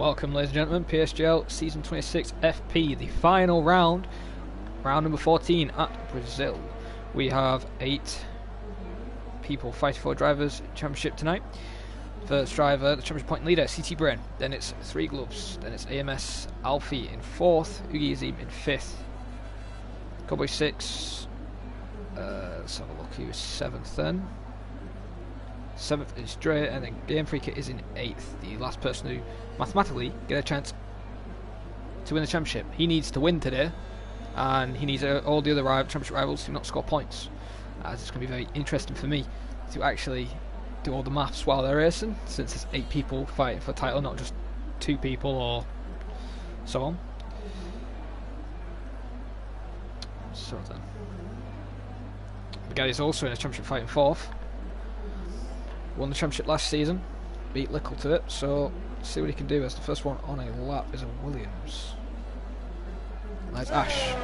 Welcome, ladies and gentlemen, PSGL Season 26 FP, the final round, round number 14 at Brazil. We have 8 people fighting for drivers championship tonight. First driver, the championship point leader, CT Bren. Then it's 3 Gloves. Then it's AMS Alfie in 4th, Ugi Azim in 5th. Cowboy 6, let's have a look, he was 7th then. 7th is Dre, and then Game Freaker is in 8th, the last person who mathematically get a chance to win the championship. He needs to win today, and he needs all the other championship rivals to not score points, as it's going to be very interesting for me to actually do all the maths while they're racing, since there's 8 people fighting for the title, not just 2 people or so on. So then, the guy is also in a championship fighting 4th. Won the championship last season, beat Lickle to it, so let's see what he can do as the first one on a lap is a Williams. That's Ash.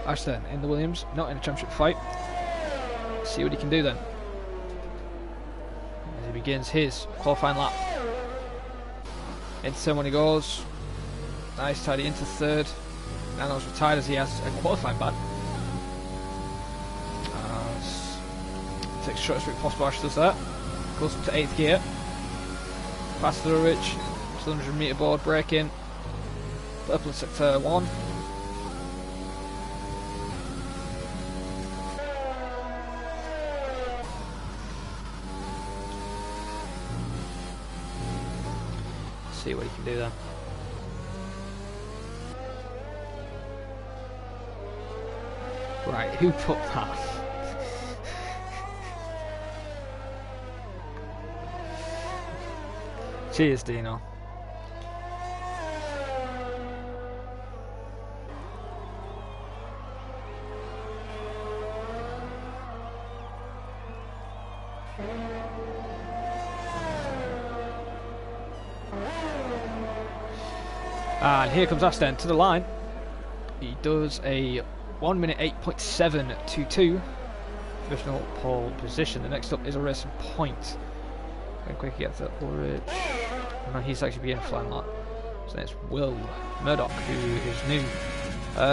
Ash then, in the Williams, not in a championship fight. Let's see what he can do then. As he begins his qualifying lap. Into turn when he goes. Nice tidy into 3rd. Nano's retired as he has a qualifying ban. Takes the shortest route possible, Ash does that. Goes up to 8th gear. Past the ridge, 200 metre board, braking. Purple in sector 1. See what he can do there. Right, who put that? Cheers, Dino. And here comes Aston to the line. He does a 1 minute 8.722 provisional pole position. The next up is a racing point. Going quick, get to Ulrich. No, he's actually beginning a flying lap. So it's Will Murdoch, who is new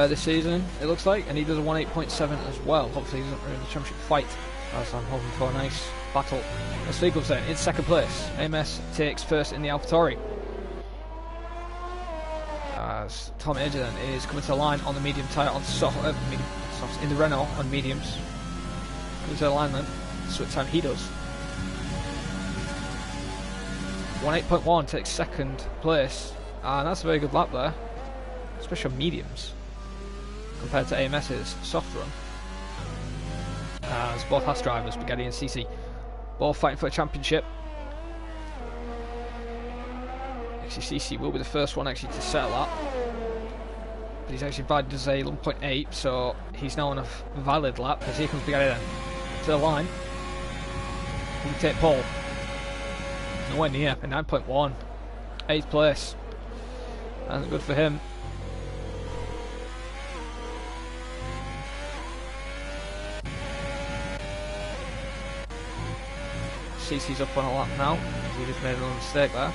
this season, it looks like, and he does a 1.8.7 as well. Hopefully he doesn't ruin the championship fight, as I'm hoping for a nice battle. As Eagles then, in 2nd place. AMS takes 1st in the AlphaTauri. As Tom Edger then is coming to the line on the medium tyre, on in the Renault on mediums. Coming to the line then, so what time he does. 1.8.1 takes 2nd place, and that's a very good lap there, especially on mediums compared to AMS's soft run. As both Haas drivers, Bugatti and CC, both fighting for a championship. Actually, CC will be the first one actually to settle that, but he's actually valid as a 1.8, so he's now on a valid lap. As here comes Bugatti then to the line. He can take pole. Nowhere near, a 9.1, 8th place. That's good for him. CC's up on a lap now. He just made a little mistake there.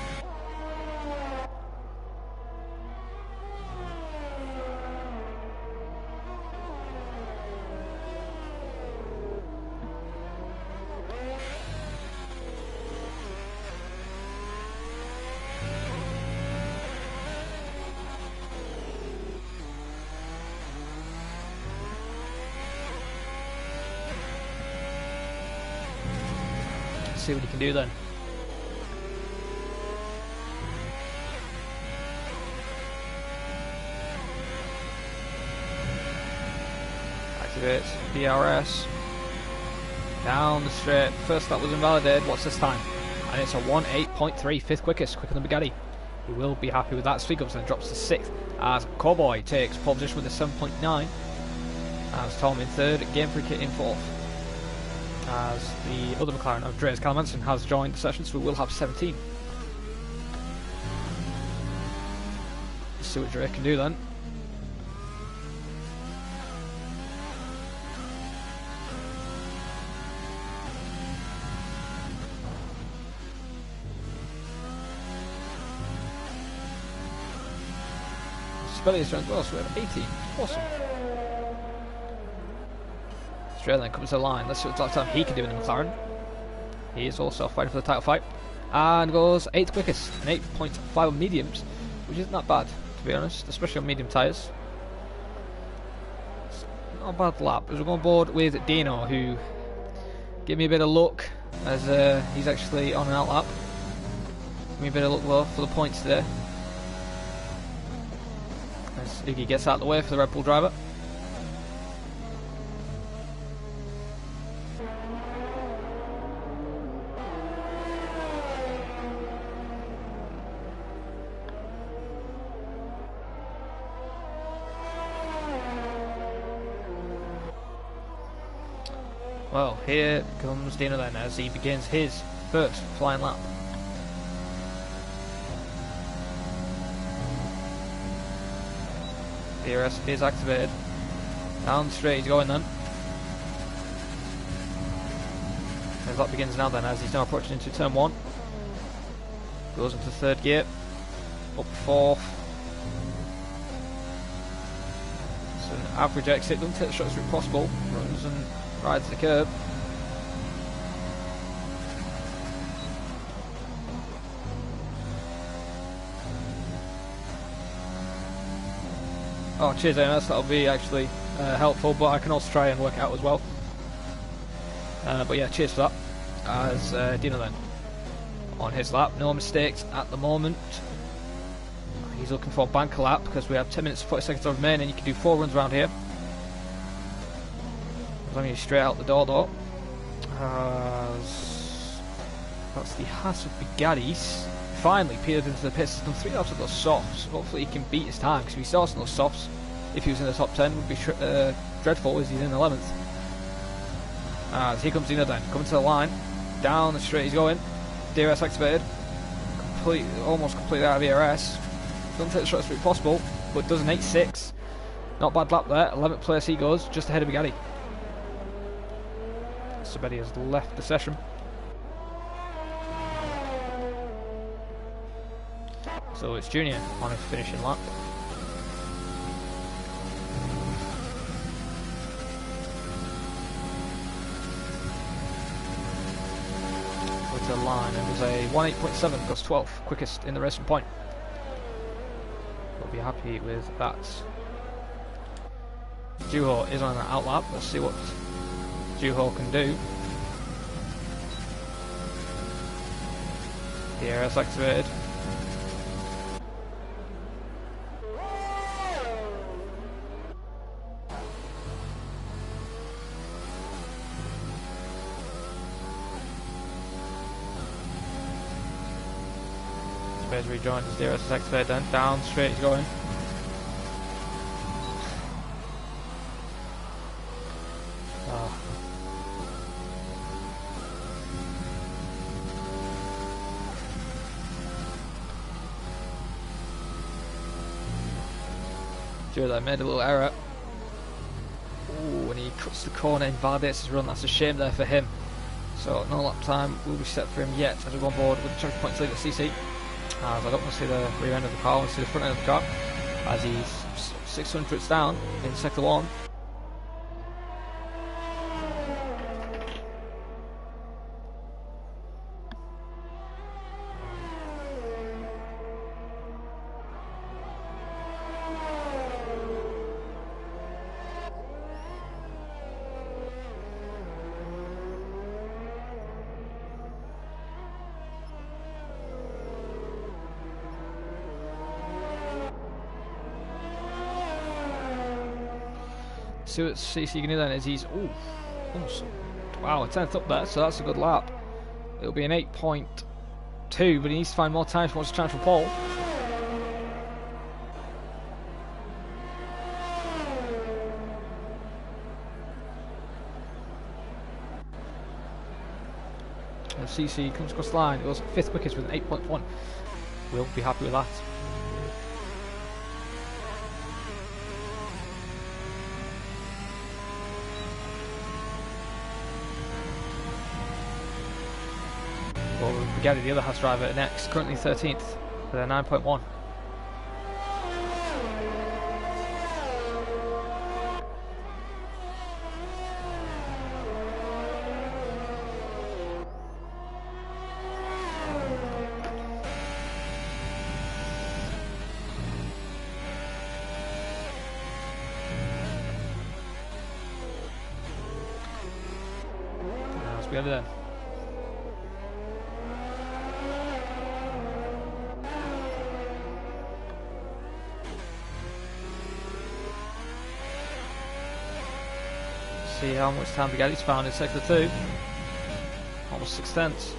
See what he can do then. Activates DRS. Down the straight. First lap was invalidated. What's this time? And it's a 1.8.3, 5th quickest, quicker than Bugatti. He will be happy with that. Sweegups then drops to 6th as Cowboy takes pole position with a 7.9. As Tom in 3rd, Game Freaker in 4th. As the other McLaren, Andreas Kalamanson, has joined the session, so we will have 17. Let's see what Drake can do then. Spelling is as well, so we have 18. Awesome. Straight then comes to the line. Let's see what time he can do in the McLaren. He is also fighting for the title fight. And goes 8th quickest, and 8.5 on mediums, which isn't that bad, to be honest, especially on medium tyres. It's not a bad lap. As we're going board with Dino, who gave me a bit of luck, as he's actually on an out lap. Give me a bit of luck though for the points there. As Iggy gets out of the way for the Red Bull driver. Well, here comes Dino then as he begins his first flying lap. DRS is activated. Down straight he's going then. His lap begins now then as he's now approaching into turn 1. Goes into 3rd gear. Up 4th. It's an average exit, doesn't take the shortest route possible. Runs and rides the curb. Oh, cheers, Amos. That'll be actually helpful, but I can also try and work it out as well. But yeah, cheers for that. As Dino then on his lap, no mistakes at the moment. He's looking for a banker lap because we have 10 minutes and 40 seconds to remain, and you can do 4 runs around here. As long as you're straight out the door though. That's the Haas of Bugattis. Finally peered into the pits. He's done 3 laps of those softs. Hopefully he can beat his time, because if he starts on those softs, if he was in the top 10, would be dreadful as he's in 11th. As here comes Dino then, coming to the line. Down the straight he's going. DRS activated. Almost completely out of ERS. Doesn't take the shortest route possible, but does an 8.6. Not bad lap there. 11th place he goes, just ahead of Bugatti. Sabedi has left the session. So it's Junior on his finishing lap. Go to the line, and there's a 1.8.7, goes 12th, quickest in the racing point. We'll be happy with that. Juho is on an out lap. Let's see what Juho can do. DRS activated. Space rejoined, his DRS is activated then. Down straight he's going. I made a little error. Ooh, and he cuts the corner, invalidates his run. That's a shame there for him. So no lap time will be set for him yet as we go on board with the check points lead at CC. As I don't want to see the rear end of the car, I want to see the front end of the car. As he's 600ths down in sector 1. See what CC can do then is he's almost, wow, a 10th up there, so that's a good lap. It'll be an 8.2, but he needs to find more time if he wants to challenge for pole. And CC comes across the line, goes 5th quickest with an 8.1. We'll be happy with that. Bugatti, the other Haas driver, next, currently 13th with a 9.1. go then. See how much time Bugatti's found in sector 2. Almost 6 tenths.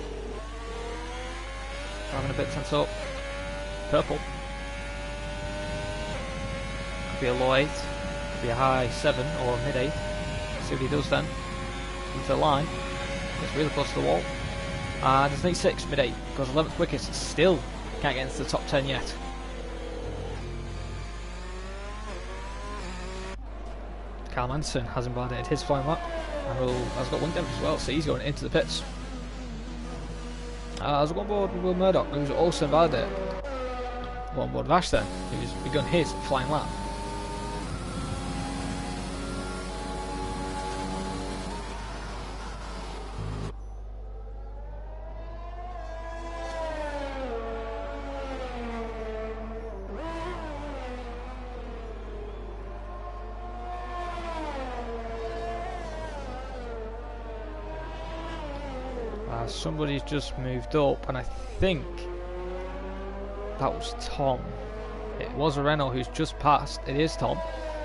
Having a bit tense up. Purple. Could be a low 8. Could be a high 7 or a mid 8. See what he does then. Into the line. Gets really close to the wall. And it's an 8.6, mid 8. Goes 11th quickest. Still can't get into the top 10 yet. Carl Manson has invalidated his flying lap and has got wing damage as well, so he's going into the pits. As on board with Will Murdoch, who's also invalidated. On board with Ash then, who's begun his flying lap. Somebody's just moved up, and I think that was Tom. It was a Renault who's just passed. It is Tom.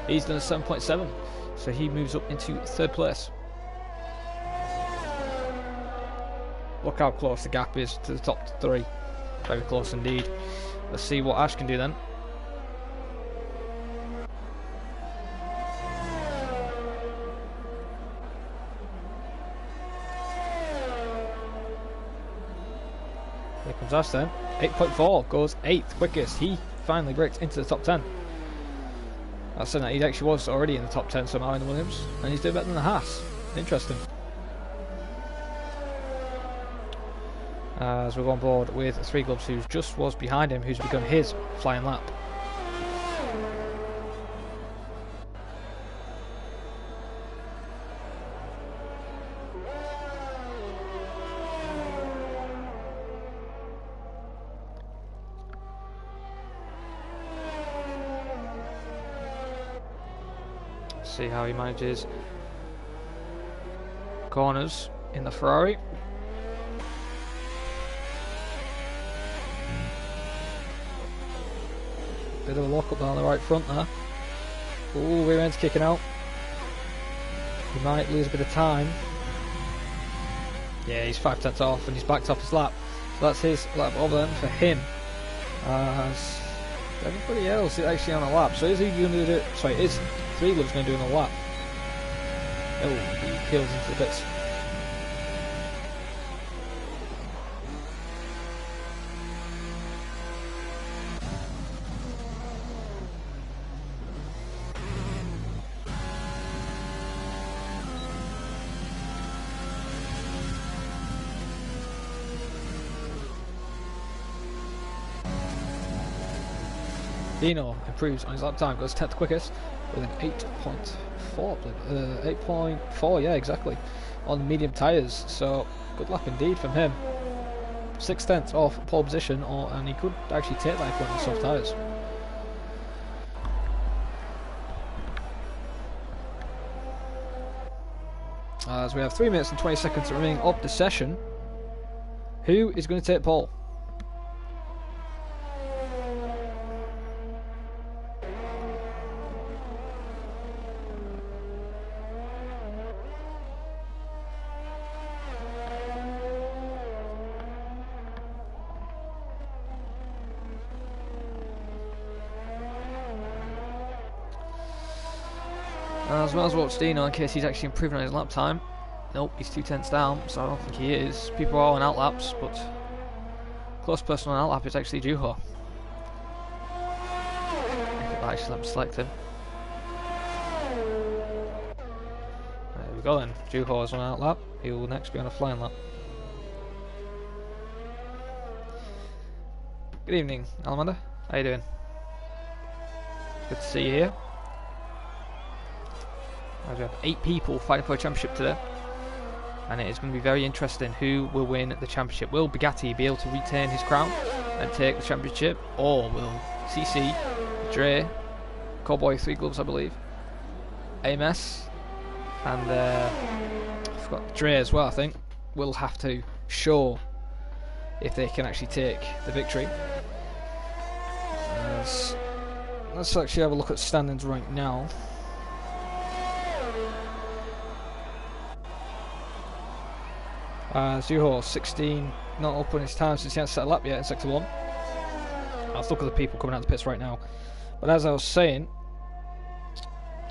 He's done a 7.7, so he moves up into 3rd place. Look how close the gap is to the top 3. Very close indeed. Let's see what Ash can do then. Here comes Ash then. 8.4 goes 8th quickest. He finally breaks into the top 10. That's saying that he actually was already in the top 10 somehow in the Williams, and he's doing better than the Haas. Interesting. As we're on board with 3 Gloves, who just was behind him, who's begun his flying lap. See how he manages corners in the Ferrari. Bit of a lock up down the right front there. Ooh, rear end's kicking out. He might lose a bit of time. Yeah, he's 5 tenths off and he's backed off his lap. So that's his lap over then for him. As everybody else is actually on a lap. So is he going to do it? Sorry, is 3 Gloves going to do on a lap? Oh, he peels into the bits. Dino improves on his lap time, goes 10th quickest with an 8.4, 8.4, yeah, exactly, on medium tyres. So good lap indeed from him. 6 tenths off pole position, and he could actually take that if he went on soft tyres. As we have 3 minutes and 20 seconds remaining of the session, who is going to take pole? As well as watch Dino in case he's actually improving on his lap time. Nope, he's 2 tenths down, so I don't think he is. People are on out laps, but close person on out lap is actually Juho. I could actually let me select him. There we go then. Juho is on out lap. He will next be on a flying lap. Good evening, Almanda. How you doing? Good to see you here. We have 8 people fighting for a championship today, and it is going to be very interesting who will win the championship. Will Bugatti be able to retain his crown and take the championship, or will CC, Dre, Cowboy 3 Gloves I believe, AMS, and I forgot Dre as well I think, will have to show if they can actually take the victory. Let's actually have a look at standings right now. Zuho 16, not up on his time since he hasn't set a lap yet in sector 1. Let's look at the people coming out of the pits right now. But as I was saying,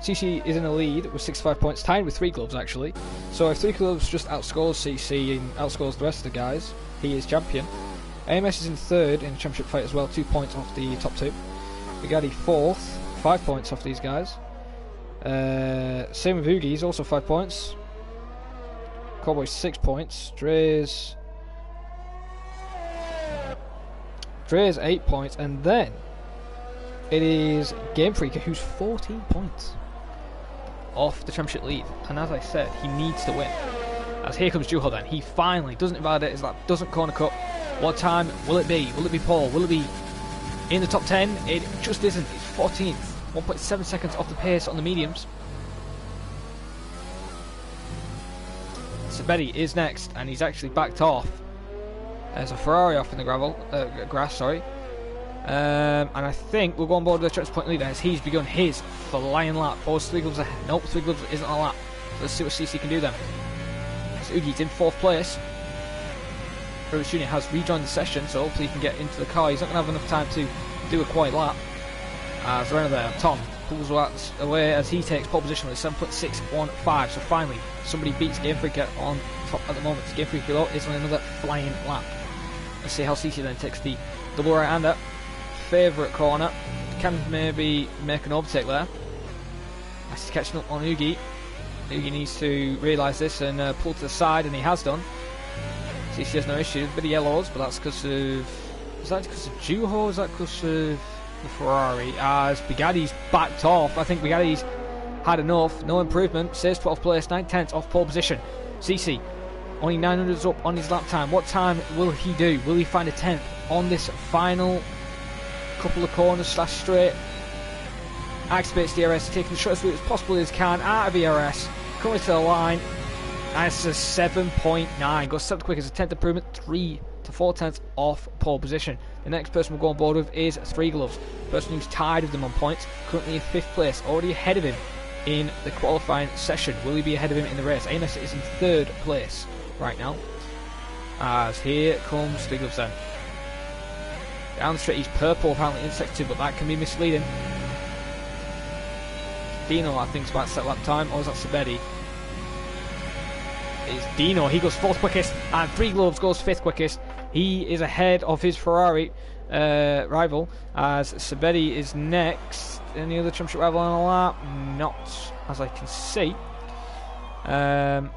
CC is in the lead with 65 points, tied with 3 Gloves actually. So if 3 Gloves just outscores CC and outscores the rest of the guys, he is champion. AMS is in 3rd in the championship fight as well, 2 points off the top 2. Bugatti 4th, 5 points off these guys. Same with Oogie, he's also 5 points. Cowboy 6 points. Dre's 8 points, and then it is Game Freaker who's 14 points off the championship lead. And as I said, he needs to win. As here comes Juho then. He finally doesn't invalidate his lap, doesn't corner cut. What time will it be? Will it be Paul? Will it be in the top 10? It just isn't. It's 14th. 1.7 seconds off the pace on the mediums. Sabetti is next, and he's actually backed off. There's a Ferrari off in the grass, sorry. And I think we'll go on board with the championship point leader as he's begun his flying lap. Oh, 3 Gloves ahead. Nope, 3 Gloves isn't a lap. Let's see what CC can do then. So Ugi's in 4th place. Rose Jr. has rejoined the session, so hopefully he can get into the car. He's not going to have enough time to do a quiet lap. As Renner there, Tom pulls away as he takes pole position with 7.615. So finally, somebody beats Game Freaker on top at the moment. Game Freaker is on another flying lap. Let's see how CC then takes the double right-hander. Favourite corner. Can maybe make an overtake there. He's catching up on Oogie. Oogie needs to realise this and pull to the side, and he has done. CC has no issues. A bit of yellows, but that's because of... Is that because of Juho or is that because of the Ferrari? As Bugatti's backed off. I think Bugatti's had enough. No improvement. Says 12th place. 9/10 off pole position. CC only 900s up on his lap time. What time will he do? Will he find a 10th on this final couple of corners / straight? Activates DRS, taking the shortest route as possible as can out of ERS. Coming to the line. And it's a 7.9. Goes 7th quick as a 10th improvement. 3 to 4/10 off pole position. The next person we'll go on board with is 3 Gloves. Person who's tied with them on points. Currently in 5th place. Already ahead of him in the qualifying session. Will he be ahead of him in the race? AMS is in 3rd place right now. As here comes 3 Gloves then. Down the straight, he's purple apparently in sector 2, but that can be misleading. Dino, I think, is about to set lap time, or is that Sabetti? It's Dino, he goes 4th quickest, and 3 Gloves goes 5th quickest. He is ahead of his Ferrari rival, as Sabetti is next. Any other championship rival on a lap? Not, as I can see. Well,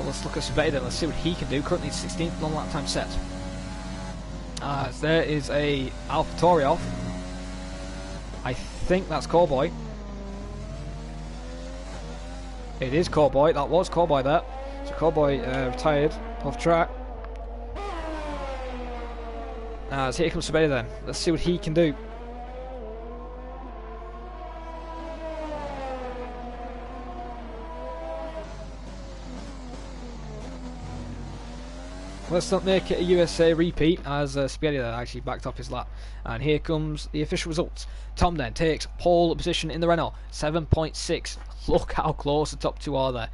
let's look at Sabetti then, let's see what he can do. Currently 16th long lap time set. As there is a AlphaTauri off. I think that's Cowboy. It is Cowboy, that was Cowboy there. So Cowboy retired off track. As here comes Sabetti then. Let's see what he can do. Let's not make it a USA repeat, as Spaghetti there actually backed up his lap. And here comes the official results. Tom then takes pole position in the Renault, 7.6. Look how close the top 2 are there.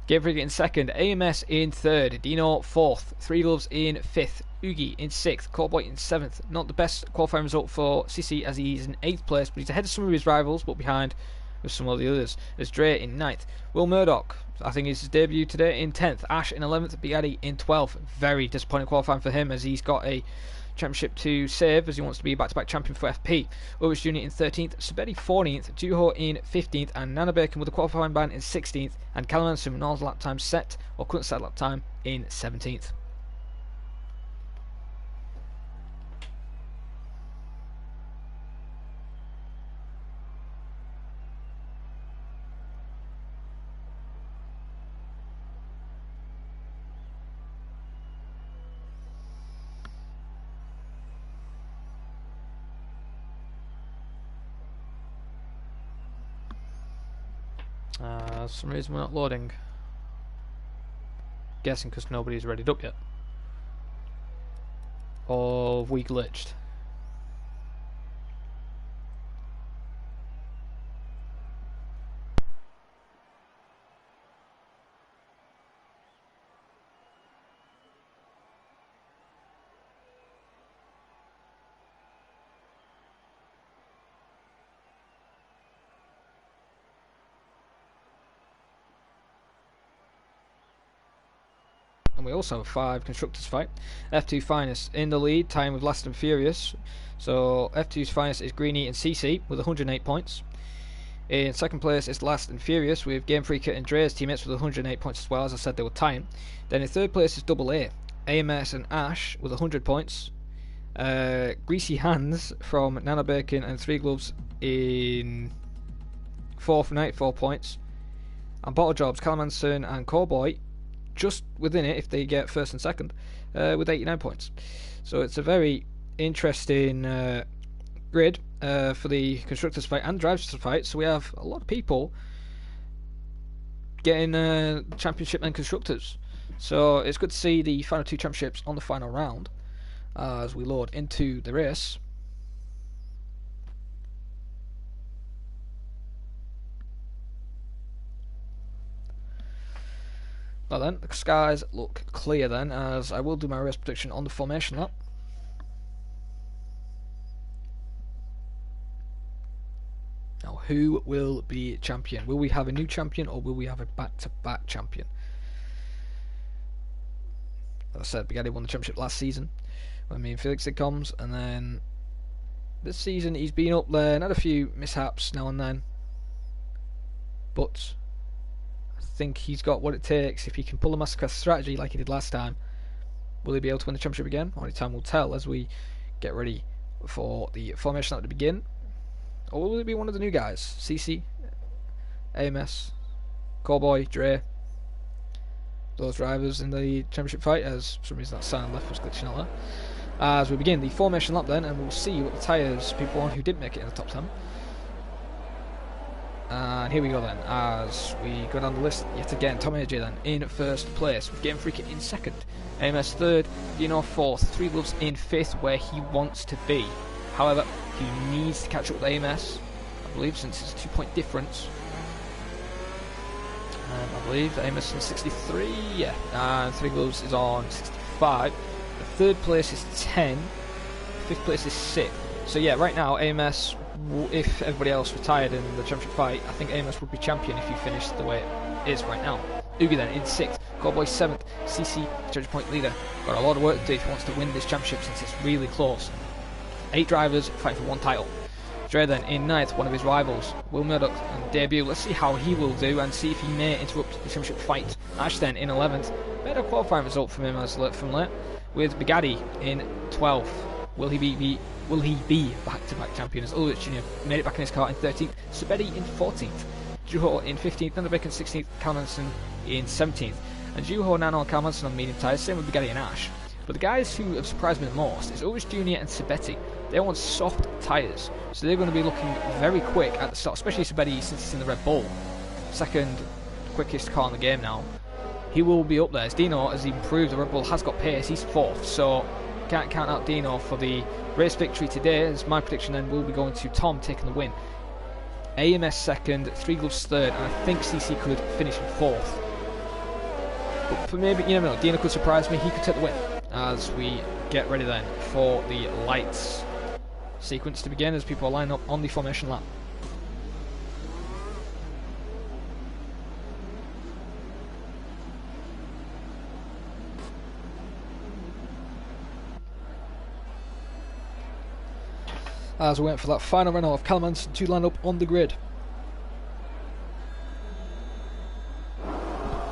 Game Freaker in 2nd, AMS in 3rd, Dino 4th, 3 Gloves in 5th, Oogie in 6th, Cowboy in 7th. Not the best qualifying result for CC as he's in 8th place, but he's ahead of some of his rivals, but behind with some of the others. There's Dre in 9th, Will Murdoch, I think it's his debut today, in 10th, Ash in 11th, Bugatti in 12th. Very disappointing qualifying for him as he's got a championship to save as he wants to be back-to-back champion for FP. Owens Jr. in 13th, Sabetti 14th, Juho in 15th, and Nana Bacon with a qualifying ban in 16th, and Callum Simonal's lap time set, or couldn't set lap time, in 17th. For some reason we're not loading. Guessing because nobody's readied up yet. Or have we glitched? And we also have 5 constructors fight. F2 Finest in the lead, tying with Last and Furious. So F2's Finest is Greeny and CC with 108 points. In second place is Last and Furious with Game Freaker and Dre's teammates with 108 points as well. As I said, they were tying. Then in third place is Double A, AMS and Ash with 100 points. Greasy Hands from Nano Bacon and 3 Gloves in fourth, 94 points. And Bottle Jobs, Calamanson and Cowboy just within it if they get first and second with 89 points. So it's a very interesting grid for the constructors fight and drivers fight. So we have a lot of people getting championship and constructors. So it's good to see the final 2 championships on the final round as we load into the race. Well then, the skies look clear then, as I will do my race prediction on the formation lap. Now, who will be champion? Will we have a new champion or will we have a back-to-back champion? As I said, Bugatti won the championship last season when me and Felix did comms, and then this season he's been up there and had a few mishaps now and then, but I think he's got what it takes. If he can pull a masterclass strategy like he did last time, will he be able to win the championship again? Only time will tell as we get ready for the formation lap to begin. Or will it be one of the new guys? CC, AMS, Cowboy, Dre, those drivers in the championship fight, as for some reason that sign left was glitching out there. As we begin the formation lap then, and we'll see what the tyres people on who didn't make it in the top 10. And here we go then, as we go down the list yet again. Tom AJ then in first place, with Game Freaker in second, AMS third, Dino fourth, 3 Gloves in fifth, where he wants to be. However, he needs to catch up with AMS, I believe, since it's a 2-point difference. I believe AMS is on 63, yeah, and 3 Gloves is on 65. The third place is 10, fifth place is 6. So yeah, right now AMS, if everybody else retired in the championship fight, I think AMS would be champion if he finished the way it is right now. Ugi then in 6th, Cowboy 7th, CC judge point leader. Got a lot of work to do if he wants to win this championship since it's really close. 8 drivers fighting for 1 title. Dre then in 9th, one of his rivals, Will Murdoch on debut. Let's see how he will do and see if he may interrupt the championship fight. Ash then in 11th, made a qualifying result from him as from late, with Bugatti in 12th. Will he be back-to-back champion as Ulrich Jr. made it back in his car in 13th, Subetti in 14th, Juho in 15th, Thunderbeck in 16th, Calmanson in 17th, and Juho, Nano and Calmanson on medium tyres, same with Bugatti and Ash. But the guys who have surprised me the most is Ulrich Jr. and Subetti. They want soft tyres, so they're going to be looking very quick at the start, especially Subetti since it's in the Red Bull. Second quickest car in the game now. He will be up there. As Dino has improved, the Red Bull has got pace, he's 4th, so can't count out Dino for the race victory today, as my prediction then will be going to Tom taking the win. AMS 2nd, 3 Gloves 3rd, and I think CC could finish in 4th. But for maybe, you never know, Dino could surprise me, he could take the win. As we get ready then for the lights sequence to begin as people line up on the formation lap. As we went for that final run of Calmanson to line up on the grid.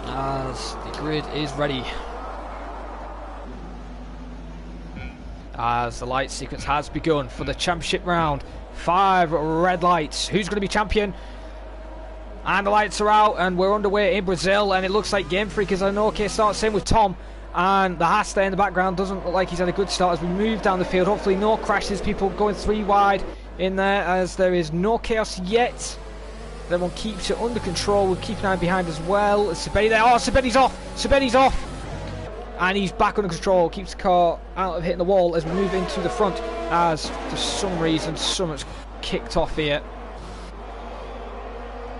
As the grid is ready. As the light sequence has begun for the championship round. 5 red lights. Who's going to be champion? And the lights are out and we're underway in Brazil, and it looks like Game Freak is an okay start. Same with Tom. And the Haas there in the background doesn't look like he's had a good start as we move down the field. Hopefully no crashes, people going 3 wide in there as there is no chaos yet. Everyone keeps it under control. We'll keep an eye behind as well. Subetti there. Oh, Subetti's off. Subetti's off. and he's back under control, keeps the car out of hitting the wall as we move into the front, as for some reason something's kicked off here.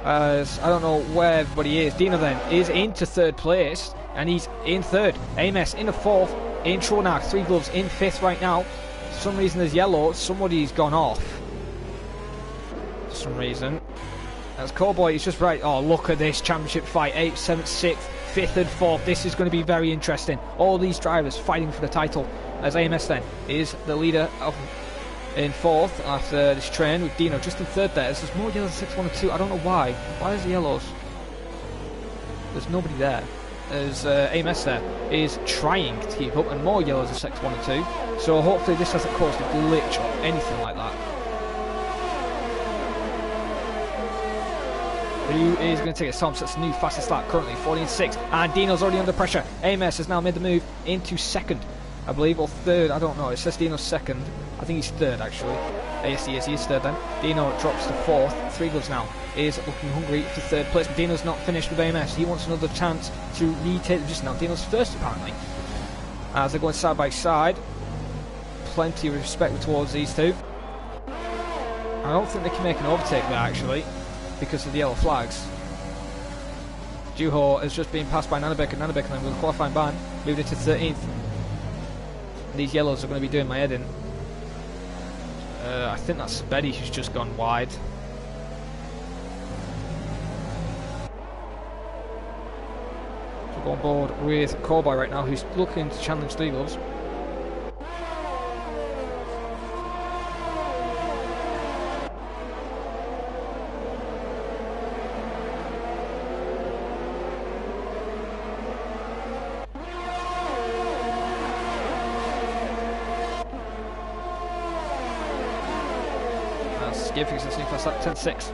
As I don't know where everybody is. Dino then is into third place, and he's in third. AMS in the fourth, in trouble now, 3 gloves in fifth right now. For some reason there's yellow, somebody's gone off for some reason. As Cowboy is just right. Oh, look at this championship fight. 8th, 7th, 6th, 5th and 4th. This is going to be very interesting. All these drivers fighting for the title. As AMS then is the leader of in 4th after this train, with Dino just in 3rd there. There's more yellows in 6, 1 and 2. I don't know why. Why is the yellows? There's nobody there. As AMS there is trying to keep up, and more yellows in 6, 1 and 2. So hopefully this hasn't caused a glitch or anything like that. Who is going to take it? Tom sets a new fastest lap currently, 14.6, and Dino's already under pressure. AMS has now made the move into 2nd, I believe, or 3rd, I don't know. It says Dino's 2nd. I think he's 3rd actually. Yes, he is 3rd then. Dino drops to 4th. 3 gloves now is looking hungry for 3rd place, but Dino's not finished with AMS. He wants another chance to retake the position. Now Dino's 1st apparently, as they're going side by side. Plenty of respect towards these two. I don't think they can make an overtake there actually, because of the yellow flags. Juho has just been passed by Nanabek, and Nanabek then with a qualifying ban moved into 13th. These yellows are going to be doing my head in. I think that's Betty who's just gone wide. So go on board with Cowboy right now, who's looking to challenge 3 gloves. Fixes this new fast lap, 10.6.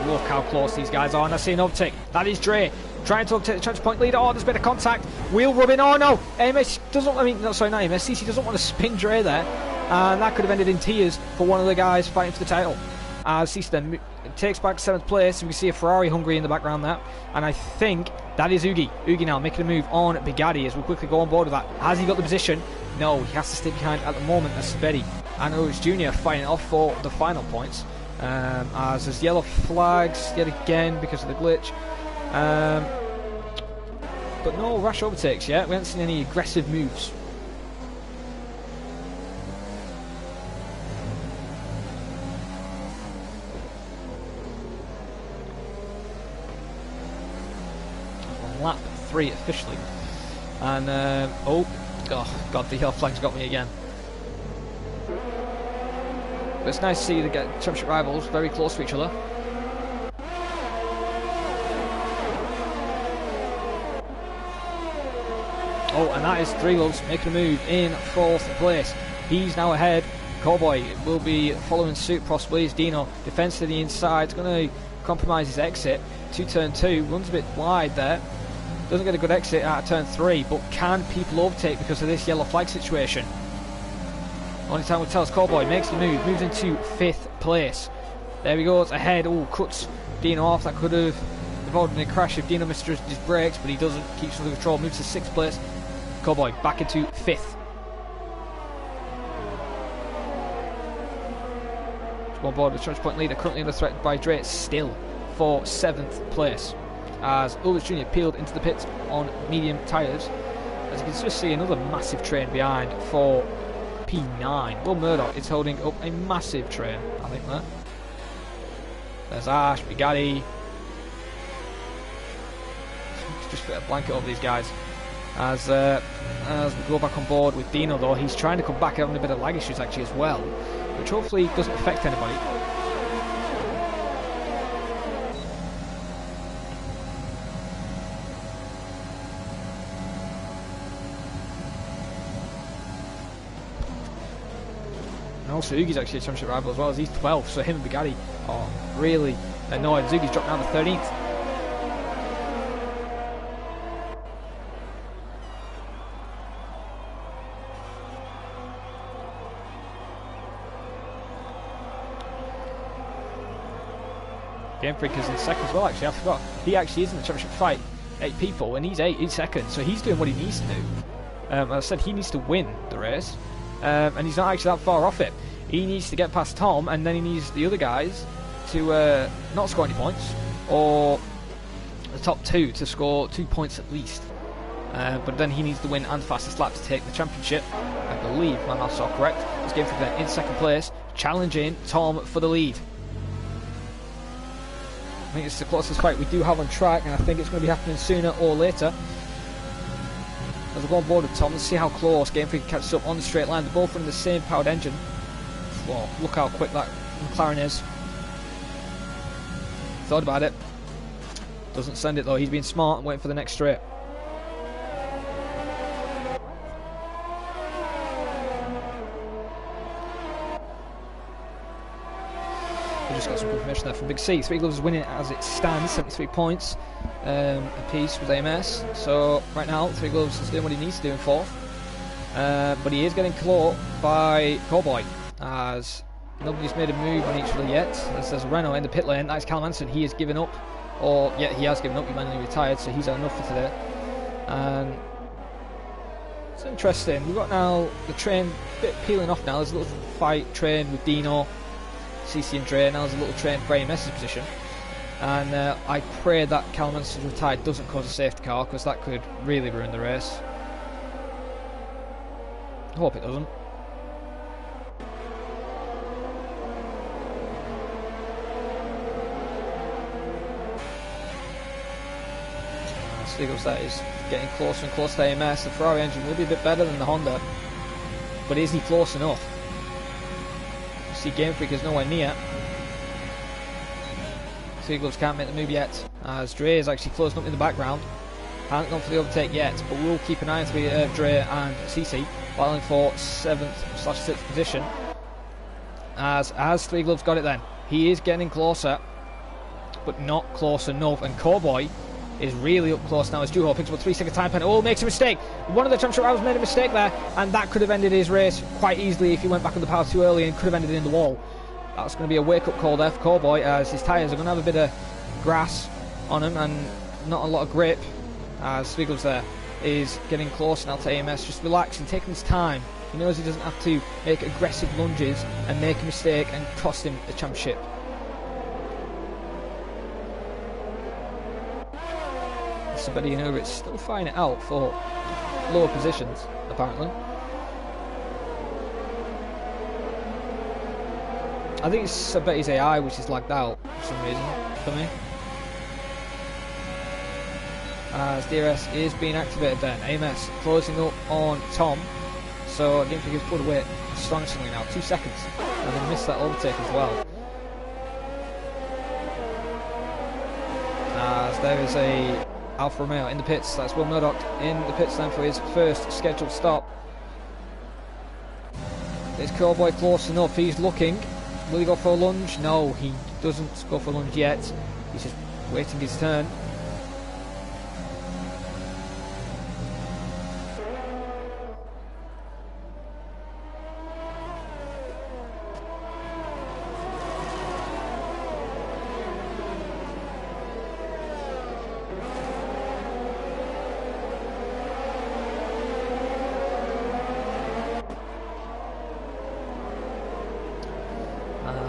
Look how close these guys are, and I see an overtake. That is Dre trying to overtake the championship point leader. Oh, there's a bit of contact. Wheel rubbing. Oh no, AMS doesn't. I mean, no, sorry, not AMS. CC doesn't want to spin Dre there, and that could have ended in tears for one of the guys fighting for the title. As CC then takes back 7th place, and we see a Ferrari Hungary in the background there, and I think that is Ugi. Ugi now making a move on Bugatti as we'll quickly go on board with that. Has he got the position? No, he has to stay behind at the moment. That's Betty and Otis Jr. fighting off for the final points. As there's yellow flags yet again because of the glitch. But no rash overtakes yet. We haven't seen any aggressive moves. Lap 3 officially. And oh god, the yellow flag's got me again. But it's nice to see the championship rivals very close to each other. Oh, and that is 3 gloves making a move in 4th place. He's now ahead. Cowboy will be following suit possibly as Dino defends to the inside. It's going to compromise his exit to turn 2. Runs a bit wide there. Doesn't get a good exit out of turn 3, but can people overtake because of this yellow flag situation? Only time will tell us. Cowboy makes the move, moves into 5th place. There he goes, ahead. Oh, cuts Dino off. That could have involved in a crash if Dino missed his brakes, but he doesn't. Keeps under control, moves to 6th place. Cowboy back into 5th. On board with championship point leader, currently under threat by Dre still for 7th place. As Ulrich Jr. peeled into the pits on medium tyres. As you can just see, another massive train behind for P9. Will Murdoch is holding up a massive train, I think that. There's Ash, Bugatti. Just put a blanket over these guys. As we go back on board with Dino though, he's trying to come back, having a bit of lag issues actually as well, which hopefully doesn't affect anybody. And also Ugi's actually a championship rival as well, as he's 12th, so him and Bugatti are really annoyed. Ugi's dropped down to 13th. Game Freak is in 2nd as well, actually. I forgot. He actually is in the championship fight people, and he's 8 seconds, so he's doing what he needs to do. As I said, he needs to win the race, and he's not actually that far off it. He needs to get past Tom, and then he needs the other guys to not score any points, or the top 2 to score 2 points at least. But then he needs to win and fastest lap to take the championship. I believe my maths are correct. It's Game Freak then in second place, challenging Tom for the lead. I think it's the closest fight we do have on track, and I think it's going to be happening sooner or later. As we go on board with Tom, let's see how close Game Freak catches up on the straight line. They're both running the same powered engine. Well, look how quick that McLaren is. Thought about it. Doesn't send it though. He's being smart and waiting for the next straight. We just got some confirmation there from Big C. Three Gloves is winning as it stands, 73 points apiece with AMS. So right now, Three Gloves is doing what he needs to do in fourth. But he is getting caught by Cowboy, as nobody's made a move on each other yet. There's Renault in the pit lane. That's Callum Anderson. He has given up. Or, yeah, he has given up. He manually retired, so he's had enough for today. And it's interesting. We've got now the train a bit peeling off now. There's a little fight train with Dino, CC and Dre. Now there's a little train for AMS's position. And I pray that Callum Anderson's retired doesn't cause a safety car, because that could really ruin the race. I hope it doesn't. Stigos that is getting closer and closer to AMS. The Ferrari engine will be a bit better than the Honda, but is he close enough? You see Game Freak is nowhere near. Stigos can't make the move yet, as Dre is actually closing up in the background. Hasn't gone for the overtake yet, but we'll keep an eye on Dre and CC battling for 7th/6th position. As Three Gloves got it then. He is getting closer, but not close enough, and Cowboy is really up close now as Juho picks up a 3-second time penalty. Oh, makes a mistake. One of the championship rivals made a mistake there, and that could have ended his race quite easily if he went back on the power too early, and could have ended in the wall. That's going to be a wake-up call there for Cowboy, as his tyres are going to have a bit of grass on them and not a lot of grip, as Swiggles there is getting close now to AMS, just relaxing, taking his time. He knows he doesn't have to make aggressive lunges and make a mistake and cost him the championship. Sabedi and Uritz still fighting it out for lower positions, apparently. I think it's Sabeti's AI which is lagged out for some reason for me. As DRS is being activated then. AMS closing up on Tom. So Game Freak has pulled away astonishingly now. 2 seconds. And they missed that overtake as well. As there is a Alfa Romeo in the pits. That's Will Murdoch in the pits then for his first scheduled stop. Is Cowboy close enough? He's looking. Will he go for a lunge? No, he doesn't go for a lunge yet. He's just waiting his turn.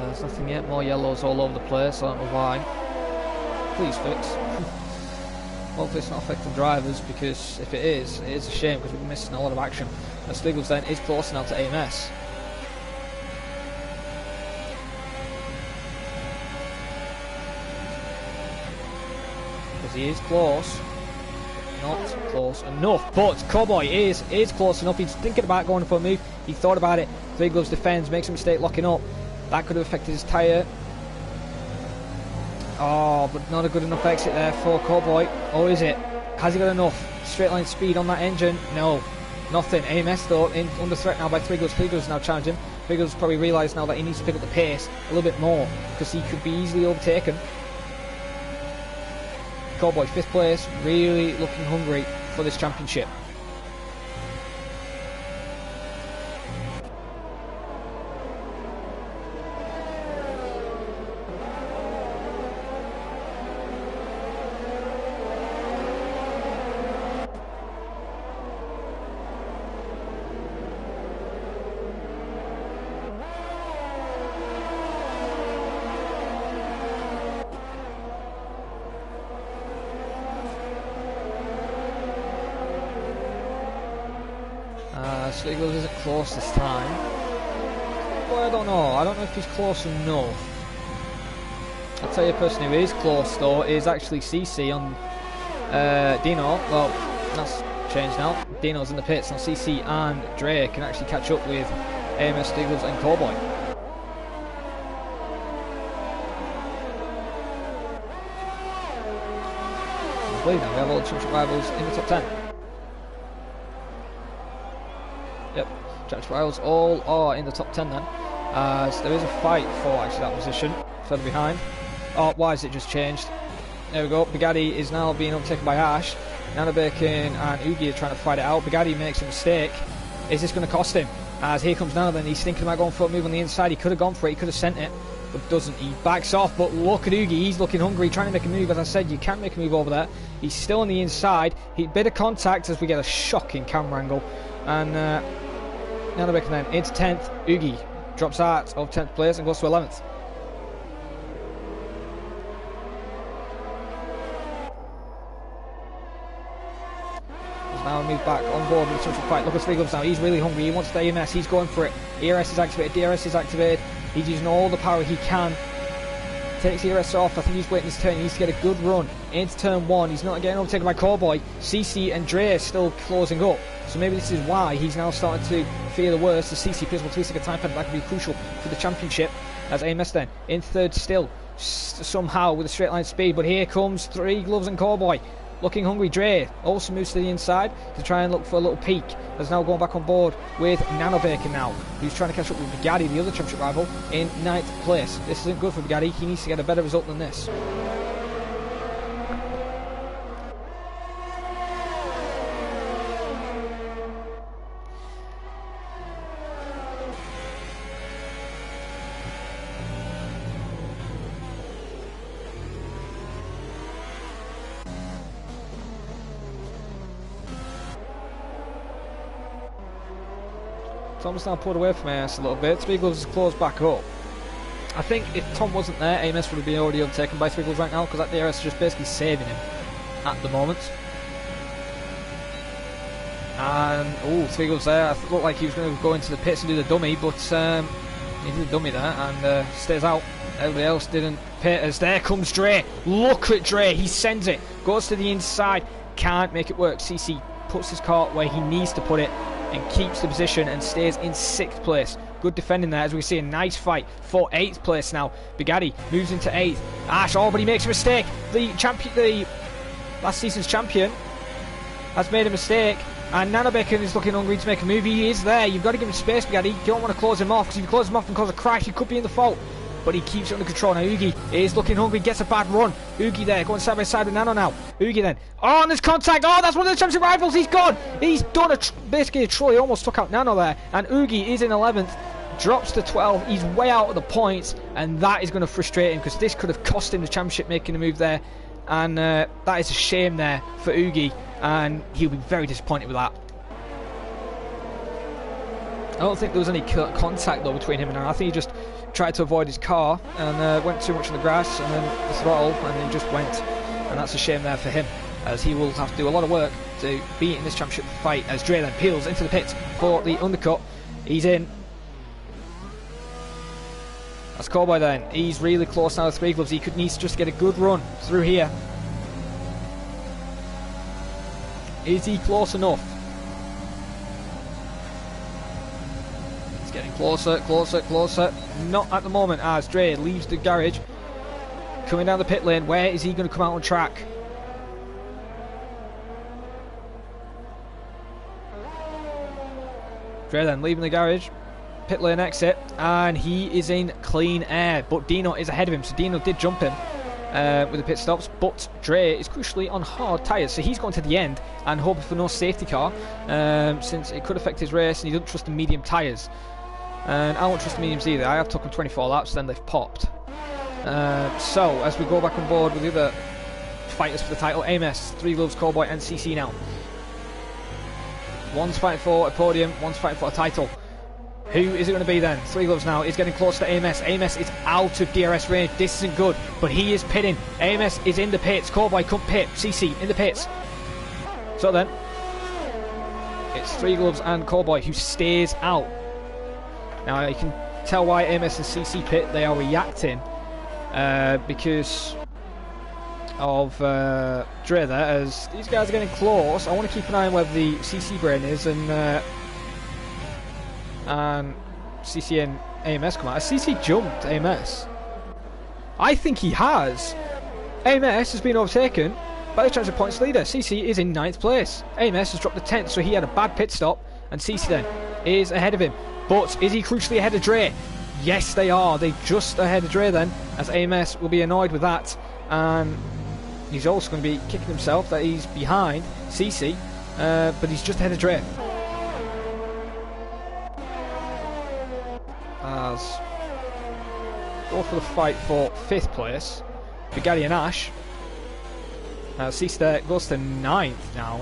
There's nothing yet, more yellows all over the place, I don't know why. Please fix. Hopefully it's not affecting drivers, because if it is a shame, because we're missing a lot of action. And Sliggles then is close now to AMS. Because he is close. Not close enough, but Cowboy is close enough. He's thinking about going for a move. He thought about it. Three Gloves defends, makes a mistake locking up. That could have affected his tyre. Oh, but not a good enough exit there for Cowboy. Or is it? Has he got enough straight line speed on that engine? No, nothing. AMS though under threat now by Three Gloves. Three Gloves now challenging. Three Gloves probably realised now that he needs to pick up the pace a little bit more, because he could be easily overtaken. Cowboy 5th place, really looking hungry for this championship. Three Gloves isn't close this time. Well, I don't know. I don't know if he's close enough. I'll tell you a person who is close though is actually CC on Dino. Well, that's changed now. Dino's in the pits. Now CC and Dre can actually catch up with AMS, Three Gloves and Cowboy. Now we have all the championship rivals in the top 10. Yep, championship rivals all are in the top 10 then. So there is a fight for actually that position, further behind. Oh, why has it just changed? There we go. Bugatti is now being overtaken by Ash. Nano Bacon and Oogie are trying to fight it out. Bugatti makes a mistake. Is this going to cost him? As here comes Nano, then he's thinking about going for a move on the inside. He could have gone for it, he could have sent it, but doesn't. He backs off, but look at Oogie, he's looking hungry, trying to make a move. As I said, you can't make a move over there. He's still on the inside. Bit of contact as we get a shocking camera angle. And Nano Bacon then into 10th. Oogie drops out of 10th place and goes to 11th. Now move back on board with the social fight. Look at Three Gloves now. He's really hungry. He wants the AMS. He's going for it. ERS is activated. DRS is activated. He's using all the power he can. Takes ERS off. I think he's waiting his turn. He needs to get a good run into turn 1. He's not getting overtaken by Cowboy. CC and Dre are still closing up. So maybe this is why he's now starting to fear the worst. The CC plays will 3-second time penalty. That could be crucial for the championship. As AMS then in third still. Somehow with a straight line speed. But here comes Three Gloves and Cowboy. Looking hungry. Dre also moves to the inside to try and look for a little peek. Has now gone back on board with Nano Bacon now, who's trying to catch up with Bugatti, the other championship rival, in 9th place. This isn't good for Bugatti. He needs to get a better result than this. Tom's now pulled away from AMS a little bit. Three Gloves has closed back up. I think if Tom wasn't there, AMS would have been already overtaken by Three Gloves right now, because that DRS is just basically saving him at the moment. And, oh, Three Gloves there. I looked like he was going to go into the pits and do the dummy, but he did the dummy there and stays out. Everybody else didn't pit as there comes Dre. Look at Dre. He sends it. Goes to the inside. Can't make it work. CC puts his car where he needs to put it and keeps the position and stays in 6th place. Good defending there as we see a nice fight for 8th place now. Bugatti moves into 8th. Ash, oh, but he makes a mistake. The last season's champion has made a mistake, and Nano Bacon is looking hungry to make a move. He is there. You've got to give him space, Bugatti. You don't want to close him off, because if you close him off and cause a crash, he could be in the fault. But he keeps it under control. Now Oogie is looking hungry, gets a bad run. Oogie there, going side by side with Nano now. Oogie then. Oh, and there's contact. Oh, that's one of the championship rivals. He's gone. He's done basically a troll. He almost took out Nano there. And Oogie is in 11th. Drops to 12. He's way out of the points. And that is going to frustrate him, because this could have cost him the championship making a move there. And that is a shame there for Oogie. And he'll be very disappointed with that. I don't think there was any contact though between him and Nano. I think he just tried to avoid his car and went too much on the grass and then the throttle, and then he just went, and that's a shame there for him, as he will have to do a lot of work to be in this championship fight. As Dre then peels into the pits for the undercut. He's in. That's Cowboy then. He's really close now to Three Gloves. He needs to just get a good run through here. Is he close enough? Getting closer, closer, closer. Not at the moment, as Dre leaves the garage. Coming down the pit lane. Where is he going to come out on track? Dre then leaving the garage. Pit lane exit. And he is in clean air. But Dino is ahead of him. So Dino did jump him with the pit stops. But Dre is crucially on hard tyres. So he's going to the end and hoping for no safety car. Since it could affect his race and he doesn't trust the medium tyres. And I won't trust the mediums either. I have took them 24 laps, then they've popped. So, as we go back on board with the other fighters for the title, AMS, Three Gloves, Cowboy and CC now. One's fighting for a podium, one's fighting for a title. Who is it going to be then? Three Gloves now is getting close to AMS. AMS is out of DRS range. This isn't good, but he is pitting. AMS is in the pits. Cowboy can't pit. CC in the pits. So then, It's Three Gloves and Cowboy who stays out. Now you can tell why AMS and CC pit. They are reacting because of Dre there, as these guys are getting close. I want to keep an eye on where the CC brain is, and CC and AMS come out. Has CC jumped AMS? I think he has. AMS has been overtaken by the championship points leader. CC is in 9th place. AMS has dropped to 10th, so he had a bad pit stop, and CC then is ahead of him. But is he crucially ahead of Dre? Yes, they are. They're just ahead of Dre then, as AMS will be annoyed with that, and he's also going to be kicking himself that he's behind CC, but he's just ahead of Dre. As go for the fight for 5th place, Bugatti and Ash. CC there goes to 9th now,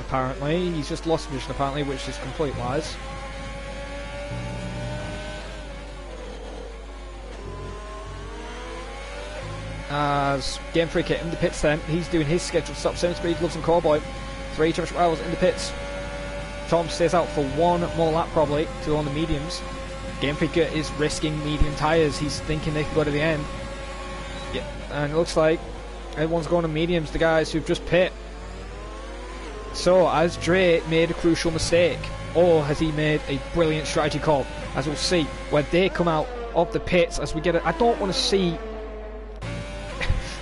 apparently. He's just lost position apparently, which is complete lies. As Game Freak in the pits then, he's doing his scheduled stop. 73 Gloves and Cowboy, 3 championship rivals in the pits. Tom stays out for one more lap probably to go on the mediums. Game Freak is risking medium tyres. He's thinking they can go to the end. Yeah, and it looks like everyone's going on mediums, the guys who've just pit. So has Dre made a crucial mistake, or has he made a brilliant strategy call? As we'll see when they come out of the pits, as we get it. I don't want to see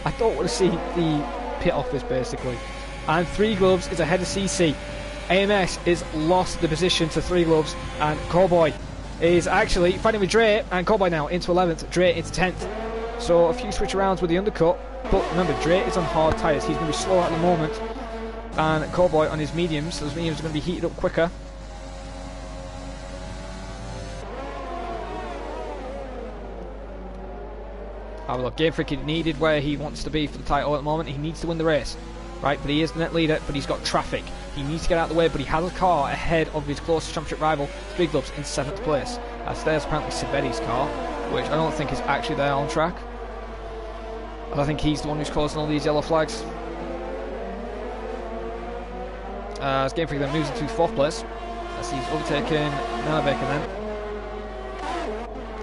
the pit office basically. And Three Gloves is ahead of CC. AMS is lost the position to Three Gloves, and Cowboy is actually fighting with Dre, and Cowboy now into 11th, Dre into 10th. So a few switch arounds with the undercut, but remember Dre is on hard tyres. He's going to be slow at the moment, and Cowboy on his mediums. Those mediums are going to be heated up quicker. Have a look. Game Freak needed where he wants to be for the title at the moment. He needs to win the race, right? But he is the net leader, but he's got traffic. He needs to get out of the way, but he has a car ahead of his closest championship rival, Three Gloves, in 7th place. There's apparently Siberi's car, which I don't think is actually there on track. And I think he's the one who's causing all these yellow flags. As Game Freak then moves into 4th place, as he's overtaken Nanabek, and then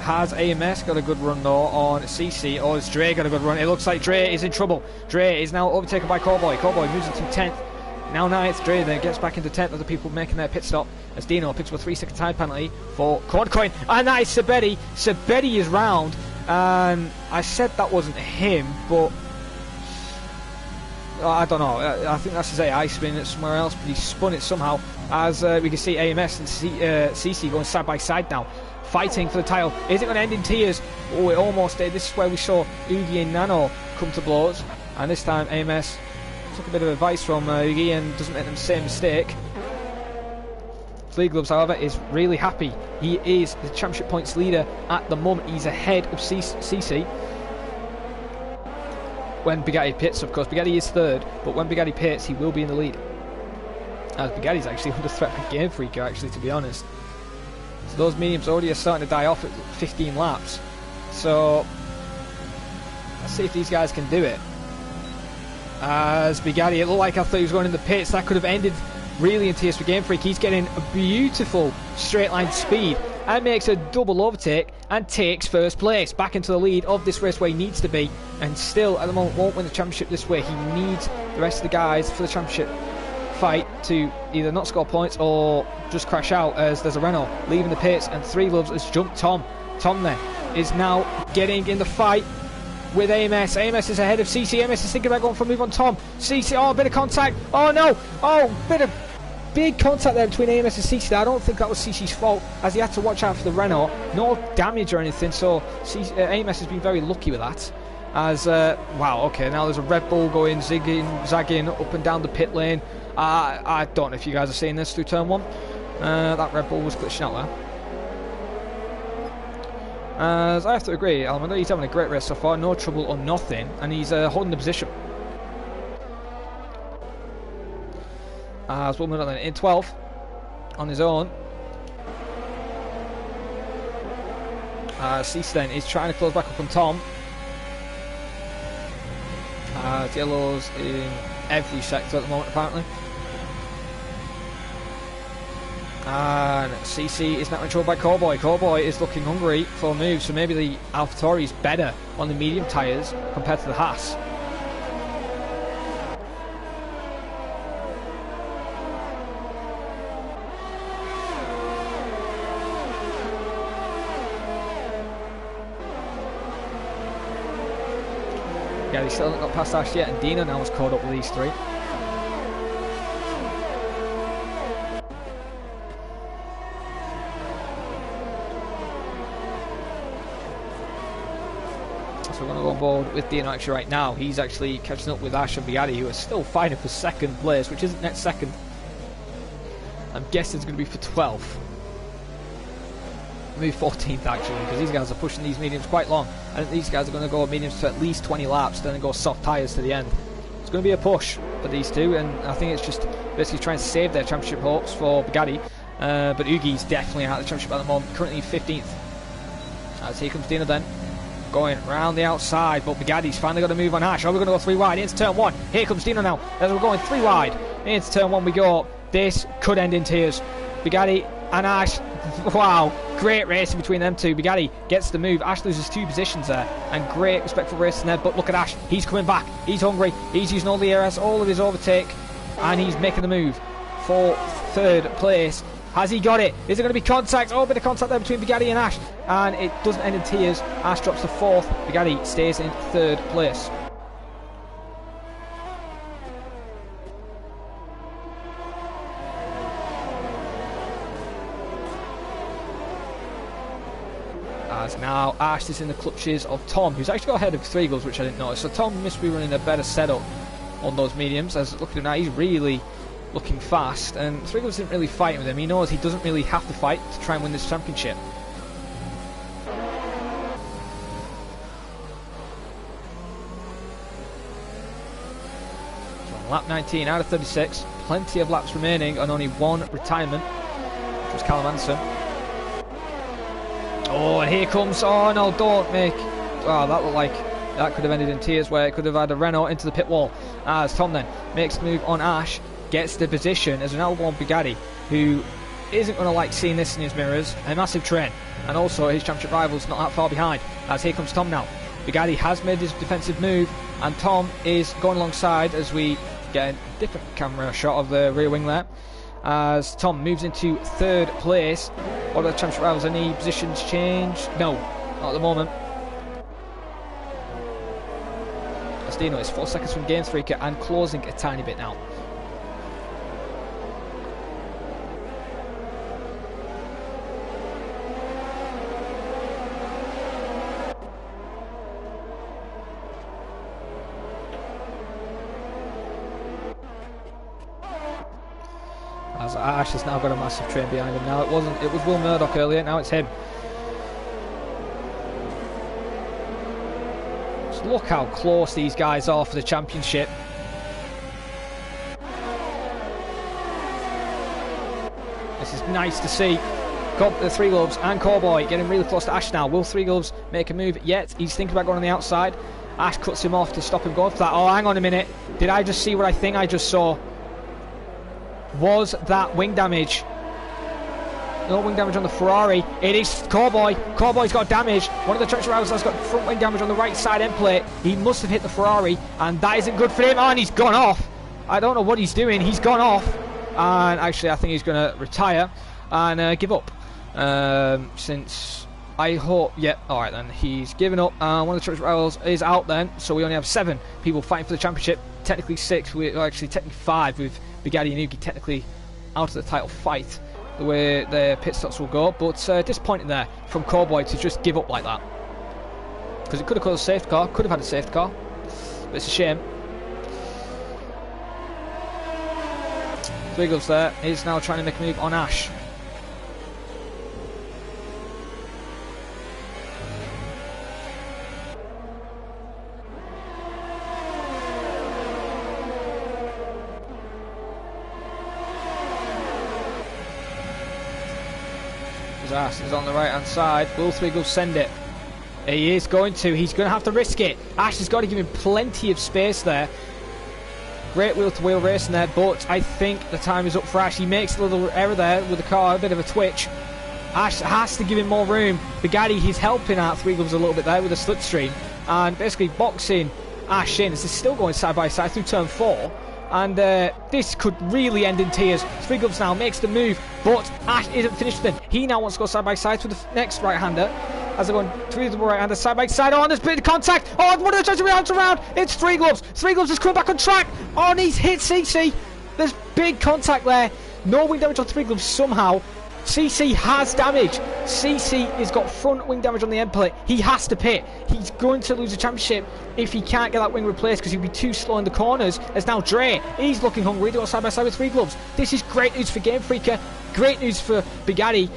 has AMS got a good run though on CC, or has Dre got a good run? It looks like Dre is in trouble. Dre is now overtaken by Cowboy. Cowboy moves into 10th, now 9th. Dre then gets back into 10th. Other people making their pit stop, as Dino picks up a 3-second time penalty for Quad Coin, and that is Sabedi. Sabedi is round, and I said that wasn't him, but I don't know. I think that's his AI spin it somewhere else, but he spun it somehow. As we can see AMS and CC going side by side now, fighting for the title. Is it going to end in tears? Oh, it almost did. This is where we saw Oogie and Nano come to blows, and this time AMS took a bit of advice from Oogie and doesn't make them the same mistake. Three Gloves, however, is really happy. He is the championship points leader at the moment. He's ahead of CC. When Bugatti pits, of course. Bugatti is 3rd, but when Bugatti pits, he will be in the lead. As Bugatti's actually under threat with Game Freak, actually, to be honest. So those mediums already are starting to die off at 15 laps. So let's see if these guys can do it. As Bugatti, it looked like I thought he was going in the pits. That could have ended really in tears for Game Freak. He's getting a beautiful straight line speed and makes a double overtake and takes 1st place back into the lead of this race where he needs to be, and still at the moment won't win the championship this way. He needs the rest of the guys for the championship fight to either not score points or just crash out, as there's a Renault leaving the pits, and Three Gloves has jumped Tom. Tom then is now getting in the fight with AMS. AMS is ahead of CC. AMS is thinking about going for a move on Tom. CC, oh, a bit of contact. Oh no, oh, bit of big contact there between AMS and CC. I don't think that was CC's fault, as he had to watch out for the Renault. No damage or anything, so AMS has been very lucky with that. As wow, okay, now there's a Red Bull going zigging, zagging up and down the pit lane. I don't know if you guys are seeing this through turn 1. That Red Bull was glitching out there. As I have to agree, Almond, he's having a great race so far, no trouble or nothing, and he's holding the position. As we'll move on then in 12th on his own. CC then is trying to close back up on Tom. Yellow's in every sector at the moment apparently. And CC is now controlled by Cowboy. Cowboy is looking hungry for a move, so maybe the AlphaTauri is better on the medium tyres compared to the Haas. Yeah, they still haven't got past Ash yet, and Dino now has caught up with these three. So we're going to go on board with Dino actually right now. He's actually catching up with Ash and Bugatti, who are still fighting for second place, which isn't next second. I'm guessing it's going to be for 12th. Maybe 14th actually, because these guys are pushing these mediums quite long. I think these guys are going to go mediums for at least 20 laps, then go soft tyres to the end. It's going to be a push for these two, and I think it's just basically trying to save their championship hopes for Bugatti. But Ugi's definitely out of the championship at the moment, currently 15th. As here comes Dino then, going round the outside, but Bugatti's finally got a move on Ash. Oh, we're going to go 3 wide into turn 1. Here comes Dino now, as we're going 3 wide. Into turn 1 we go. This could end in tears. Bugatti and Ash, wow, great racing between them two. Bugatti gets the move. Ash loses 2 positions there, and great respectful racing there. But look at Ash, he's coming back, he's hungry, he's using all the ARS, all of his overtake, and he's making the move for 3rd place. Has he got it? Is there going to be contact? Oh, a bit of contact there between Bugatti and Ash, and it doesn't end in tears. Ash drops to 4th, Bugatti stays in 3rd place. As now Ash is in the clutches of Tom, who's actually got ahead of Three Gloves, which I didn't notice. So Tom must be running a better setup on those mediums. As looking at now, he's really looking fast, and Three Gloves isn't really fighting with him. He knows he doesn't really have to fight to try and win this championship. So on lap 19 out of 36, plenty of laps remaining and only 1 retirement, which was Callum Anderson. Oh, and here comes, oh no, don't make, oh, that looked like that could have ended in tears, where it could have had a Renault into the pit wall. As Tom then makes the move on Ash, gets the position as an L1 Bugatti, who isn't going to like seeing this in his mirrors. A massive train, and also his championship rival's not that far behind. As here comes Tom now. Bugatti has made his defensive move, and Tom is going alongside as we get a different camera shot of the rear wing there. As Tom moves into 3rd place. What about the championship rivals? Any positions change? No, not at the moment. As Dino is 4 seconds from Game Freaker and closing a tiny bit now. As Ash has now got a massive train behind him now. It was Will Murdoch earlier, now it's him. Just look how close these guys are for the championship. This is nice to see. The Three Gloves and Cowboy getting really close to Ash now. Will Three Gloves make a move yet? He's thinking about going on the outside. Ash cuts him off to stop him going for that. Oh, hang on a minute. Did I just see what I think I just saw? Was that wing damage? No wing damage on the Ferrari. It is Cowboy. Cowboy's got damage. One of the championship rivals has got front wing damage on the right side end plate. He must have hit the Ferrari, and that isn't good for him. Oh, and he's gone off. I don't know what he's doing. He's gone off, and actually I think he's going to retire and give up. Since I hope, yeah, alright then, he's given up, and one of the championship rivals is out then, so we only have 7 people fighting for the championship. Technically 6, actually technically 5 with Bugatti and Ugi technically out of the title fight, the way their pit stops will go. But disappointing there from Cowboy to just give up like that, because it could have caused a safety car, could have had a safety car, but it's a shame. Three Gloves there is now trying to make a move on Ash. Ash is on the right hand side. Will Three Gloves send it? He is going to. He's going to have to risk it. Ash has got to give him plenty of space there. Great wheel-to-wheel racing there, but I think the time is up for Ash. He makes a little error there with the car, a bit of a twitch. Ash has to give him more room. Bugatti, he's helping out Three Gloves a little bit there with a slipstream, and basically boxing Ash in. This is still going side by side through turn 4. And this could really end in tears. Three Gloves now makes the move, but Ash isn't finished with him. He now wants to go side by side with the next right-hander. As they're going through the right-hander side by side. Oh, and there's a bit of contact. Oh, one of the judges rounds around. It's Three Gloves. Three Gloves has come back on track. Oh, and he's hit CC. There's big contact there. No wing damage on Three Gloves somehow. CC has damage. CC has got front wing damage on the end plate. He has to pit. He's going to lose the championship if he can't get that wing replaced because he'll be too slow in the corners. As now Dre, he's looking hungry. They go side by side with Three Gloves. This is great news for Game Freaker. Great news for Bugatti.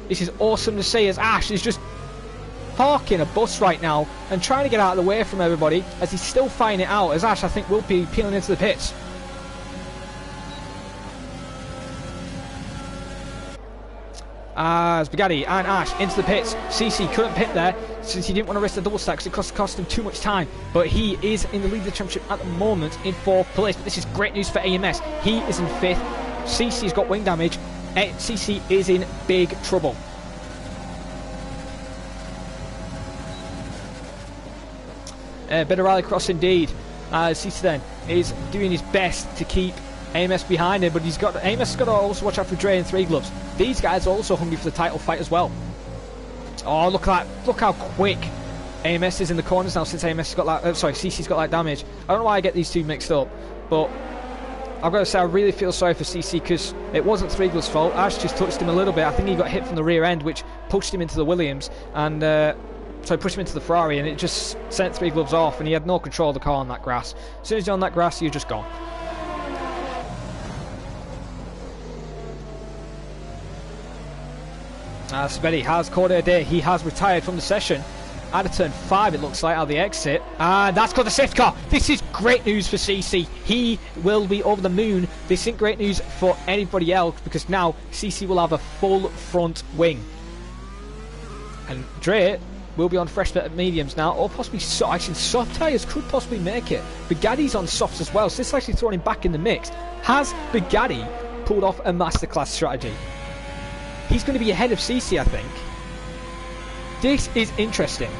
This is awesome to see as Ash is just parking a bus right now and trying to get out of the way from everybody as he's still fighting it out. As Ash, I think, will be peeling into the pits. As Bugatti and Ash into the pits. CC couldn't pit there since he didn't want to risk the double stack because it cost him too much time. But he is in the lead of the championship at the moment in 4th place. But this is great news for AMS. He is in 5th. CC's got wing damage. CC is in big trouble. Bit of rallycross indeed. CC then is doing his best to keep AMS behind him, but AMS has got to also watch out for Dre and Three Gloves. These guys are also hungry for the title fight as well. Oh, look at that! Look how quick AMS is in the corners now since AMS has got that. CC's got that damage. I don't know why I get these two mixed up, but I've got to say I really feel sorry for CC because it wasn't Three Gloves' fault. Ash just touched him a little bit. I think he got hit from the rear end, which pushed him into the Williams and pushed him into the Ferrari, and it just sent Three Gloves off, and he had no control of the car on that grass. As soon as you're on that grass, you're just gone. Svetty has called it a day. He has retired from the session. Out of turn 5, it looks like, out of the exit. And that's got the safety car. This is great news for CC. He will be over the moon. This isn't great news for anybody else because now CC will have a full front wing. And Dre will be on fresh mediums now, or possibly actually soft tyres could possibly make it. Bugatti's on softs as well, so this is actually throwing him back in the mix. Has Bugatti pulled off a masterclass strategy? He's going to be ahead of CC, I think. This is interesting.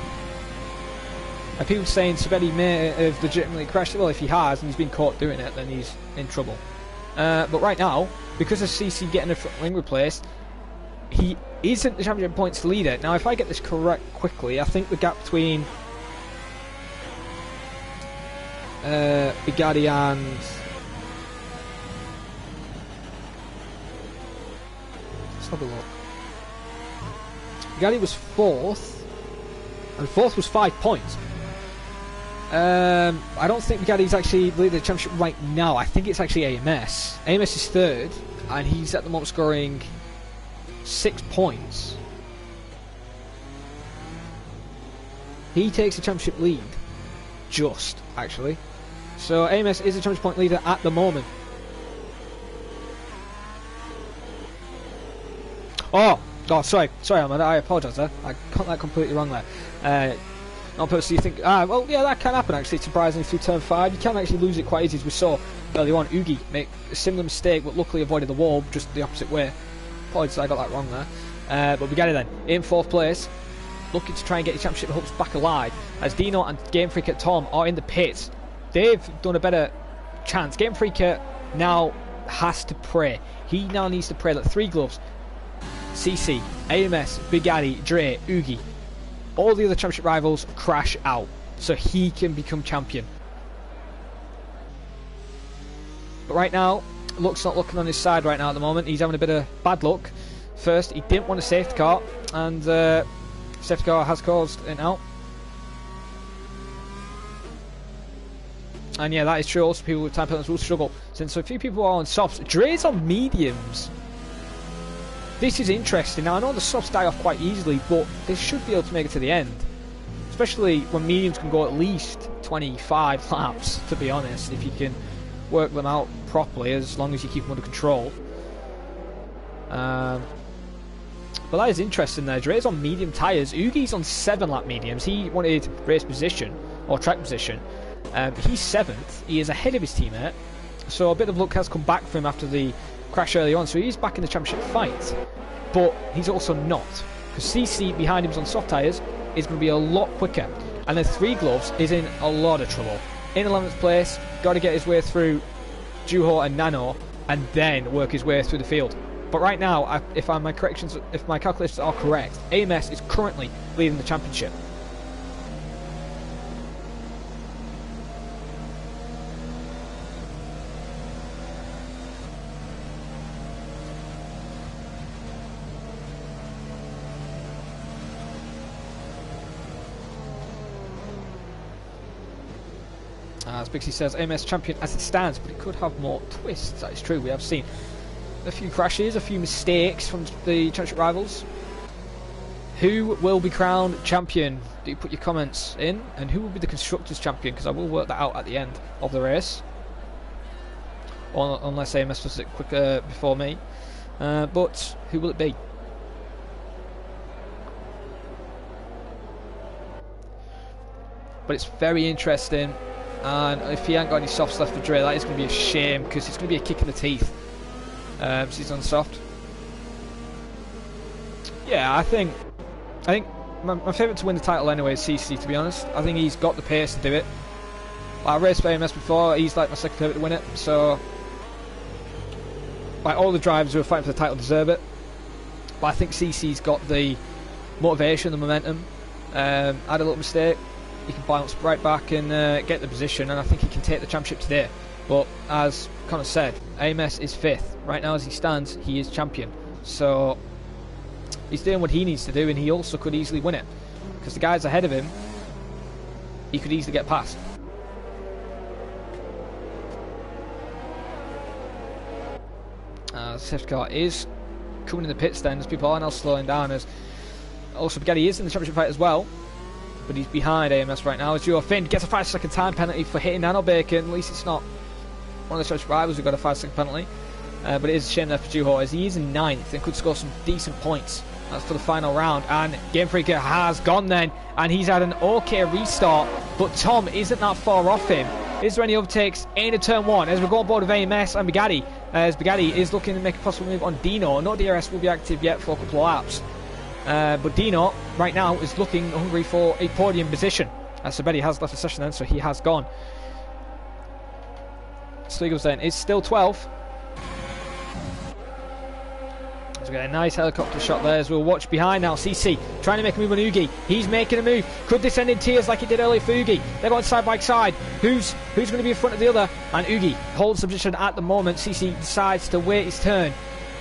And people saying Savetti may have legitimately crashed. Well, if he has and he's been caught doing it, then he's in trouble. But right now, because of CC getting a front wing replaced, he isn't the championship points leader. Now, if I get this correct quickly, I think the gap between Bugatti and let's have a look. Bugatti was 4th, and 4th was 5 points. I don't think Bugatti's actually leading the championship right now. I think it's actually AMS. AMS is 3rd, and he's at the moment scoring 6 points. He takes the championship lead, just actually. So AMS is the championship point leader at the moment. Oh, sorry, Ahmed, I apologise there. I got that completely wrong there. On purpose, you think, well, yeah, that can happen actually, surprisingly, through turn 5. You can actually lose it quite easy, as we saw earlier on. Oogie make a similar mistake, but luckily avoided the wall, just the opposite way. Apologies, I got that wrong there. But Bugatti then, in 4th place, looking to try and get the championship hopes back alive, as Dino and Game Freaker Tom are in the pits. They've done a better chance. Game Freaker now has to pray. He now needs to pray that Three Gloves, CC, AMS, Bugatti, Dre, Oogie, all the other championship rivals crash out so he can become champion. But right now, luck's not looking on his side right now at the moment. He's having a bit of bad luck. First, he didn't want a safety car, and safety car has caused an out. And yeah, that is true. Also, people with time penalties will struggle, since a few people are on softs. Dre's on mediums. This is interesting. Now, I know the softs die off quite easily, but they should be able to make it to the end. Especially when mediums can go at least 25 laps, to be honest, if you can work them out properly, as long as you keep them under control. But that is interesting there. Dre's on medium tyres. Oogie's on 7 lap mediums. He wanted race position, or track position. He's 7th. He is ahead of his teammate. So a bit of luck has come back for him after the crash early on. So he's back in the championship fight. But he's also not. Because CC behind him on soft tyres is going to be a lot quicker. And then 3 Gloves is in a lot of trouble. In 11th place, got to get his way through Juho and Nano, and then work his way through the field. But right now, if my calculations are correct, AMS is currently leading the championship. As Bixie says, AMS champion as it stands, but it could have more twists. That is true. We have seen a few crashes, a few mistakes from the championship rivals. Who will be crowned champion? Do you put your comments in? And who will be the constructors champion? Because I will work that out at the end of the race. Or, unless AMS does it quicker before me. But who will it be? But it's very interesting. And if he ain't got any softs left for Dre, that is going to be a shame, because it's going to be a kick in the teeth. Since he's on soft. Yeah, I think my favourite to win the title anyway is CC, to be honest. I think he's got the pace to do it. I raced for AMS before, he's like my second favourite to win it, so like all the drivers who are fighting for the title deserve it. But I think CC's got the motivation, the momentum. Had a little mistake, he can bounce right back and get the position, and I think he can take the championship today. But as Connor said, AMS is 5th. Right now as he stands, he is champion. So he's doing what he needs to do, and he also could easily win it. Because the guys ahead of him, he could easily get past. Safety car is coming in the pit stand as people are now slowing down. As also Bugatti is in the championship fight as well. But he's behind AMS right now as Joe Finn gets a 5-second time penalty for hitting Nano Bacon. At least it's not one of the championship rivals who got a 5-second penalty. But it is a shame there for Juho as he is in 9th and could score some decent points. That's for the final round. And Game Freaker has gone then. And he's had an okay restart. But Tom isn't that far off him. Is there any overtakes in turn 1 as we go on board with AMS and Bugatti? As Bugatti is looking to make a possible move on Dino. No DRS will be active yet for a couple of laps. But Dino right now is looking hungry for a podium position. As Sabetti has left the session then, so he has gone. Sligos then is still 12th. So we get a nice helicopter shot there as we'll watch behind now. CC trying to make a move on Ugi. He's making a move. Could this end in tears like it did earlier for Ugi? They're going side by side. Who's going to be in front of the other? And Ugi holds the position at the moment. CC decides to wait his turn.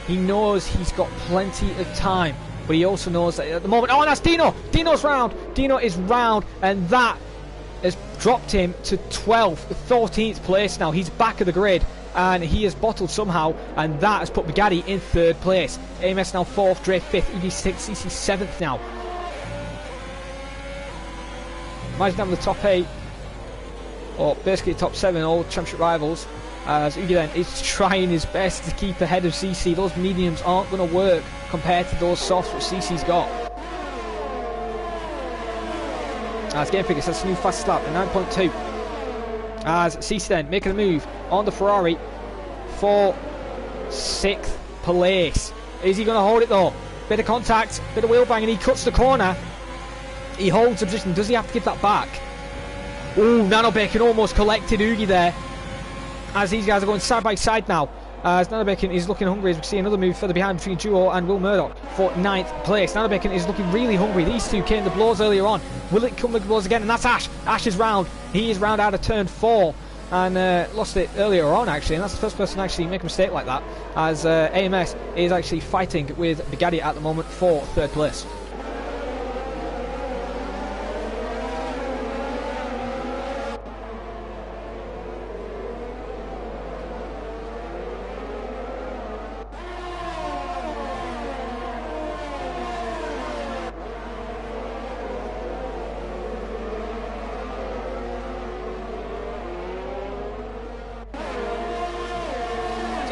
He knows he's got plenty of time, but he also knows that at the moment... Oh, that's Dino! Dino's round! Dino is round, and that has dropped him to 12th, 13th place now. He's back of the grid, and he is bottled somehow, and that has put Bugatti in 3rd place. AMS now 4th, Dre 5th, EV 6th, CC 7th now. Imagine having the top 8, or basically top 7, all championship rivals, as Ugi then is trying his best to keep ahead of CC. Those mediums aren't going to work compared to those softs which CC's got. As Game Figure says, new fastest lap at 9.2. As CC then making a move on the Ferrari for 6th place. Is he going to hold it though? Bit of contact, bit of wheel bang, and he cuts the corner. He holds the position. Does he have to give that back? Ooh, Nano Bacon almost collected Ugi there. As these guys are going side by side now. As Nano Bacon is looking hungry, as we see another move further behind between Duo and Will Murdoch for 9th place. Nano Bacon is looking really hungry. These two came the blows earlier on. Will it come the blows again? And that's Ash. Ash is round. He is round out of turn 4 and lost it earlier on actually. And that's the first person to actually make a mistake like that. As AMS is actually fighting with Bugatti at the moment for 3rd place.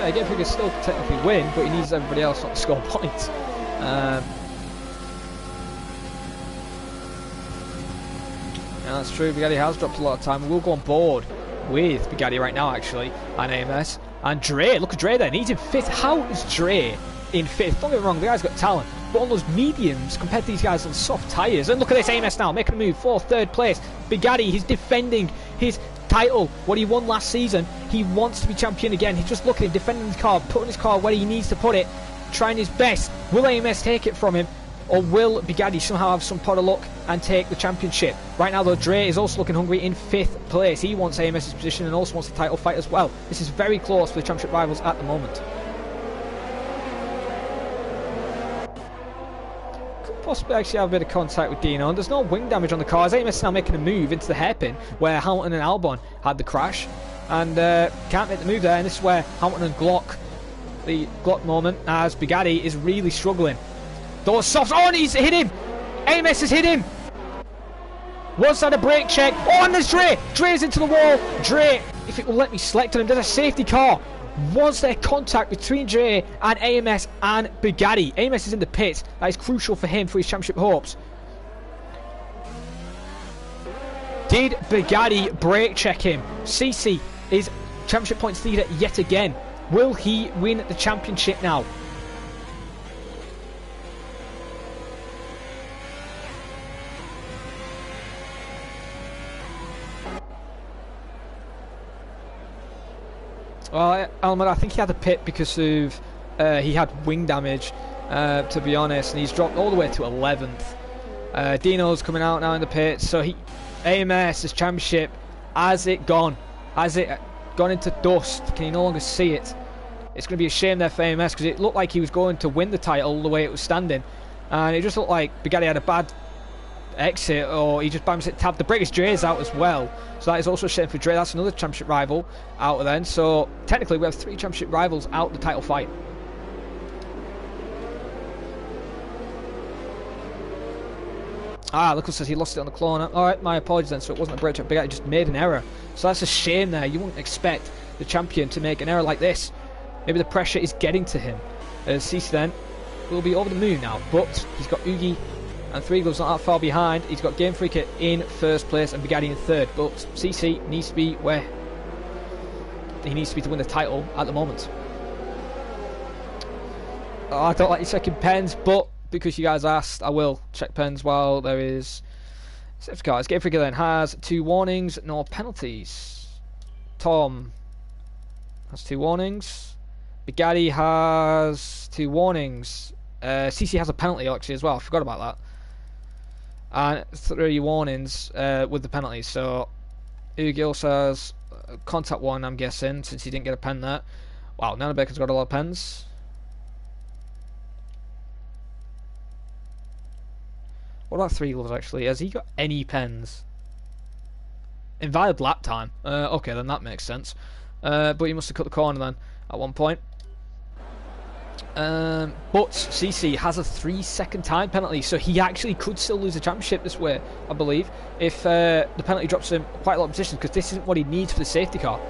Again, he can still technically win, but he needs everybody else not to score points. Yeah, that's true. Bugatti has dropped a lot of time. We'll go on board with Bugatti right now, actually, and AMS. And Dre, look at Dre there. And he's in 5th. How is Dre in 5th? Don't get me wrong, the guy's got talent. But on those mediums, compared to these guys on soft tyres. And look at this AMS now, making a move. 4th, 3rd place. Bugatti, he's defending his title, what he won last season. He wants to be champion again. He's just looking at defending his car, putting his car where he needs to put it, trying his best. Will AMS take it from him, or will Bugatti somehow have some pot of luck and take the championship? Right now though, Dre is also looking hungry in 5th place. He wants AMS's position and also wants the title fight as well. This is very close for the championship rivals at the moment. Possibly actually have a bit of contact with Dino, and there's no wing damage on the car. As AMS is now making a move into the hairpin where Hamilton and Albon had the crash, and can't make the move there. And this is where Hamilton and Glock, the Glock moment, as Bugatti is really struggling. Those softs, oh, and he's hit him. AMS has hit him. Was that a brake check? Oh, and there's Dre. Dre's into the wall. Dre, if it will let me select on him, there's a safety car. Was there contact between Dre and AMS and Bugatti? AMS is in the pits. That is crucial for him for his championship hopes. Did Bugatti brake check him? CC is championship points leader yet again. Will he win the championship now? Well, Alman, I think he had a pit because of he had wing damage, to be honest, and he's dropped all the way to 11th. Dino's coming out now in the pit, so AMS, his championship, has it gone into dust? Can he no longer see it? It's going to be a shame there for AMS because it looked like he was going to win the title the way it was standing, and it just looked like Bugatti had a bad exit, or he just bounced it, tapped the brake. Dre's out as well, so that is also a shame for Dre. That's another championship rival out then. So technically we have 3 championship rivals out the title fight. Lucas says he lost it on the corner. Alright, my apologies then, so it wasn't a brake check. Bugatti just made an error, so that's a shame there. You wouldn't expect the champion to make an error like this. Maybe the pressure is getting to him. Ceesay then will be over the moon now, but he's got Ugi and 3 Gloves not that far behind. He's got Game Freaker in 1st place and Bugatti in 3rd. But CC needs to be where he needs to be to win the title at the moment. Oh, I don't like you checking pens, but because you guys asked, I will check pens while there is safety cars. Game Freaker then has 2 warnings, no penalties. Tom has 2 warnings. Bugatti has 2 warnings. CC has a penalty actually as well. I forgot about that. And 3 warnings with the penalties. So Ugi also has contact 1, I'm guessing, since he didn't get a pen there. Wow, Nanobaker's got a lot of pens. What about 3 Gloves actually? Has he got any pens? Invalid lap time. Okay, then that makes sense. But he must have cut the corner then at one point. But CC has a 3-second time penalty, so he actually could still lose the championship this way, I believe, if the penalty drops him quite a lot of positions, because this isn't what he needs for the safety car.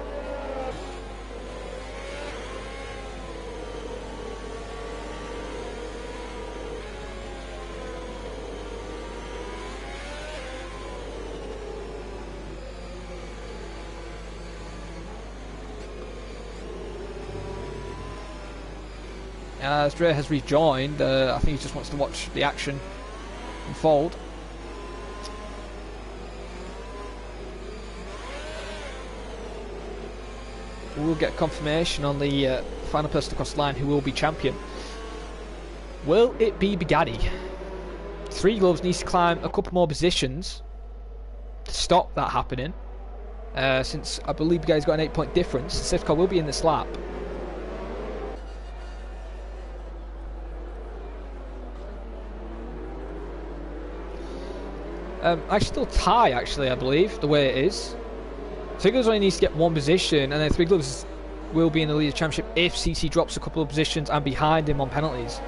As Dre has rejoined, I think he just wants to watch the action unfold. We'll get confirmation on the final person across the line who will be champion. Will it be Bugatti? 3 Gloves needs to climb a couple more positions to stop that happening. Since I believe Bugatti's got an 8-point difference, the safety car will be in this lap. Actually, still tie, actually, I believe, the way it is. 3 Gloves only needs to get 1 position, and then 3 Gloves will be in the leader championship if CC drops a couple of positions and behind him on penalties.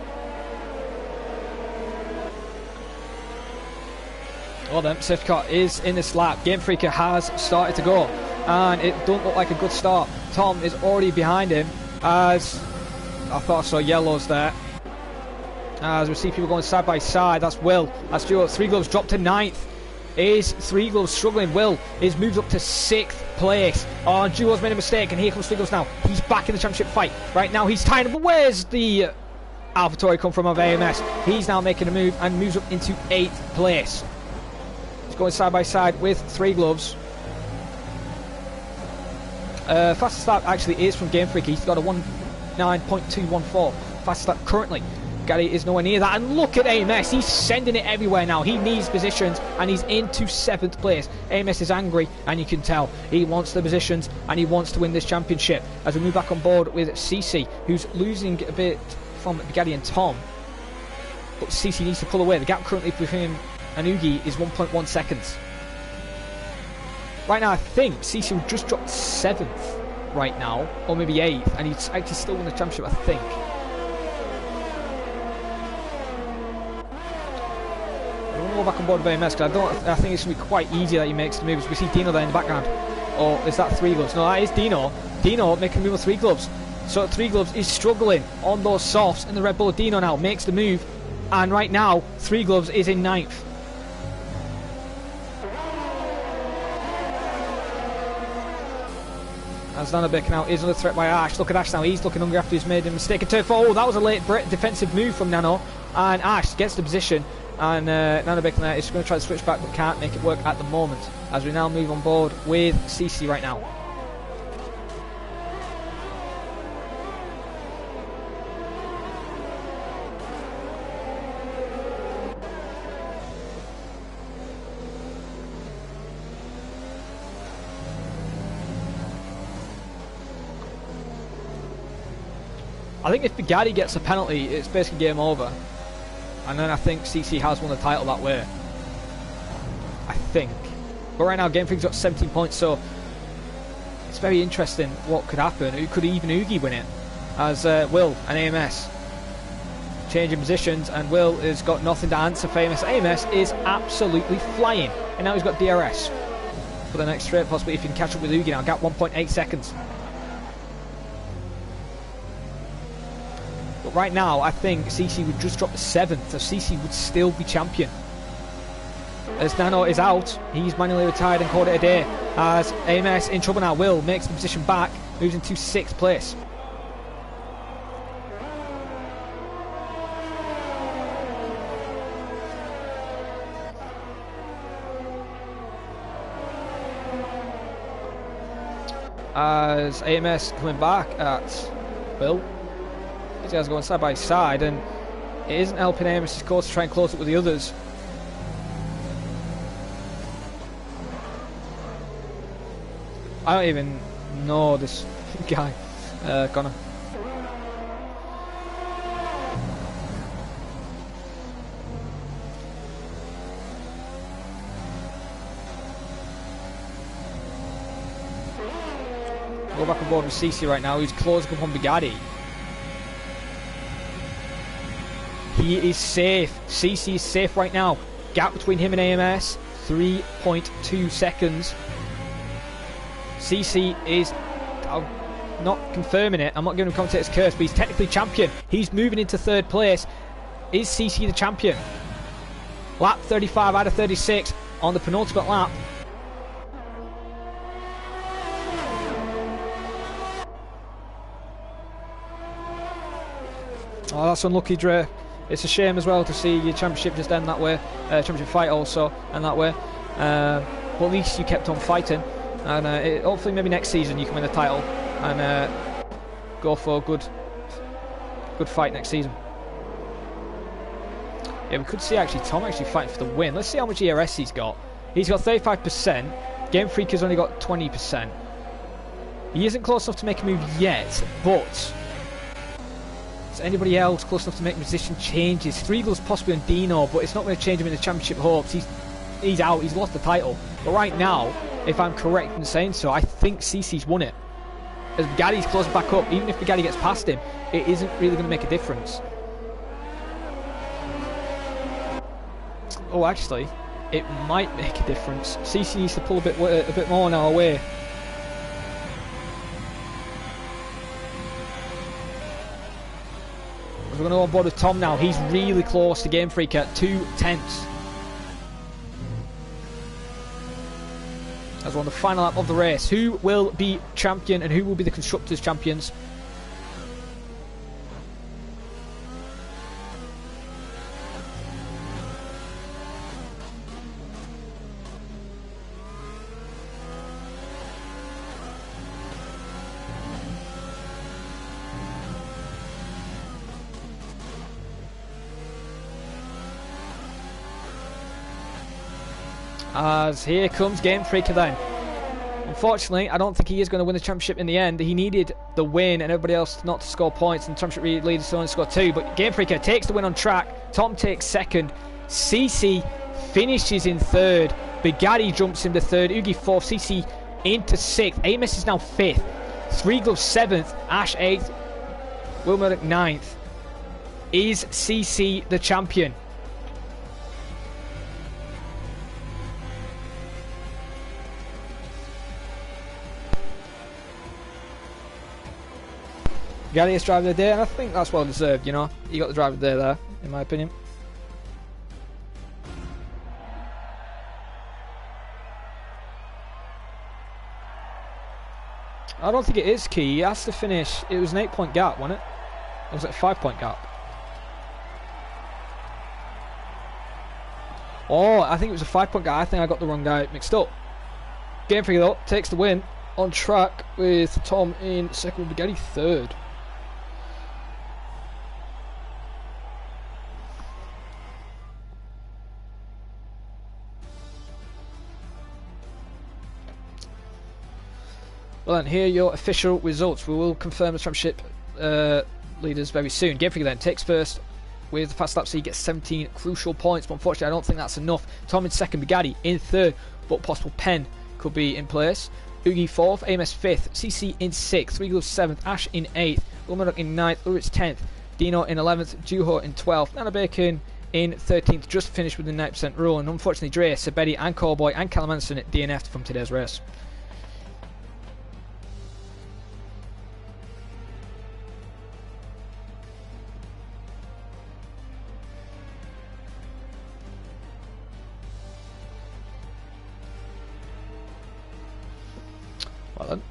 Well then, safety car is in this lap. Game Freaker has started to go, and it don't look like a good start. Tom is already behind him, as I thought I saw yellows there. As we see people going side by side, that's Will, that's Stuart. 3 Gloves dropped to 9th. is Three Gloves struggling. Will is moved up to 6th place. Oh, Duo's made a mistake, and here comes Three Gloves now. He's back in the championship fight. Right now, he's tying up. But where's the AlphaTauri come from of AMS? He's now making a move and moves up into 8th place. He's going side by side with Three Gloves. Fastest start actually is from Game Freak. He's got a 1:9.214 fastest start currently. Gary is nowhere near that, and look at AMS. He's sending it everywhere now. He needs positions, and he's into 7th place. AMS is angry, and you can tell he wants the positions, and he wants to win this championship. As we move back on board with CC, who's losing a bit from Bugatti and Tom, but CC needs to pull away. The gap currently between him and Ugi is 1.1 seconds. Right now, I think CC will just drop 7th right now, or maybe 8th, and he's actually still win the championship, I think. I'm going to go back on board with AMS because I think it's going to be quite easy that he makes the moves. We see Dino there in the background. Or is that Three Gloves? No, that is Dino. Dino making a move with Three Gloves. So Three Gloves is struggling on those softs in the Red Bull. Dino now makes the move, and right now Three Gloves is in 9th. As Nanobek now is under threat by Ash. Look at Ash now, he's looking hungry after he's made a mistake in turn 4. Oh, that was a late defensive move from Nano, and Ash gets the position, and Nanobek there is going to try to switch back but can't make it work at the moment, as we now move on board with CC right now. I think if Bugatti gets a penalty, it's basically game over. And then I think CC has won the title that way. I think. But right now, Game Freak's got 17 points, so it's very interesting what could happen. Who could even Oogie win it? As Will and AMS changing positions, and Will has got nothing to answer for AMS. AMS is absolutely flying. And now he's got DRS for the next straight, possibly if he can catch up with Oogie now. Gap 1.8 seconds. But right now, I think CC would just drop to 7th, so CC would still be champion. As Nano is out, he's manually retired and called it a day. As AMS in trouble now, Will makes the position back, moves into 6th place. As AMS coming back at Will. These guys are going side by side, and it isn't helping AMS's course to try and close up with the others. I don't even know this guy, Connor. Go back on board with CC right now, who's closing up on Bugatti. He is safe. CC is safe right now. Gap between him and AMS, 3.2 seconds. CC is... I'm not confirming it. I'm not giving him commentator's curse, but he's technically champion. He's moving into 3rd place. Is CC the champion? Lap 35 out of 36 on the penultimate lap. Oh, that's unlucky, Dre. It's a shame as well to see your championship just end that way. Championship fight also end that way. But at least you kept on fighting. And hopefully maybe next season you can win the title and go for a good fight next season. Yeah, we could see actually Tom actually fighting for the win. Let's see how much ERS he's got. He's got 35%. Game Freak has only got 20%. He isn't close enough to make a move yet, but... is anybody else close enough to make position changes? Three Gloves possibly on Dino, but it's not going to change him in the championship hopes. He's out, he's lost the title. But right now, if I'm correct in saying so, I think CC's won it. As Bugatti's closing back up, even if Bugatti gets past him, it isn't really going to make a difference. Oh, actually, it might make a difference. CC needs to pull a bit more now away. We're going to go on board with Tom now. He's really close to Game Freak at 2/10. as we're on the final lap of the race. Who will be champion and who will be the Constructors' champions? As here comes Game Freaker then. Unfortunately, I don't think he is going to win the championship in the end. He needed the win and everybody else not to score points, and the championship leaders to only score 2. But Game Freaker takes the win on track. Tom takes second. CC finishes in third. Bugatti jumps into third. Oogie fourth. CC into sixth. Amos is now fifth. Three Gloves seventh. Ash eighth. Wilmer ninth. Is CC the champion? Gallius driver of the day, and I think that's well deserved, you know. He got the driver of the day there, in my opinion. I don't think it is key. He has to finish. It was an 8-point gap, wasn't it? Or was it a 5-point gap? Oh, I think it was a 5-point gap. I think I got the wrong guy mixed up. Game Freaker, though, takes the win on track with Tom in second, Bugatti third. Well then, here are your official results. We will confirm the championship leaders very soon. Game Freaker then takes first with the fast lap, so he gets 17 crucial points, but unfortunately I don't think that's enough. Tom in second, Bugatti in third, but possible pen could be in place. Oogie fourth, AMS fifth, CC in sixth, Three Gloves seventh, Ash in eighth, Wilmot in ninth, Luritz 10th, Dino in 11th, Juho in 12th, Nana Bacon in 13th, just finished with the 90% rule, and unfortunately Dre, Sabedi and Cowboy and Callum Anderson at DNF'd from today's race. Well then.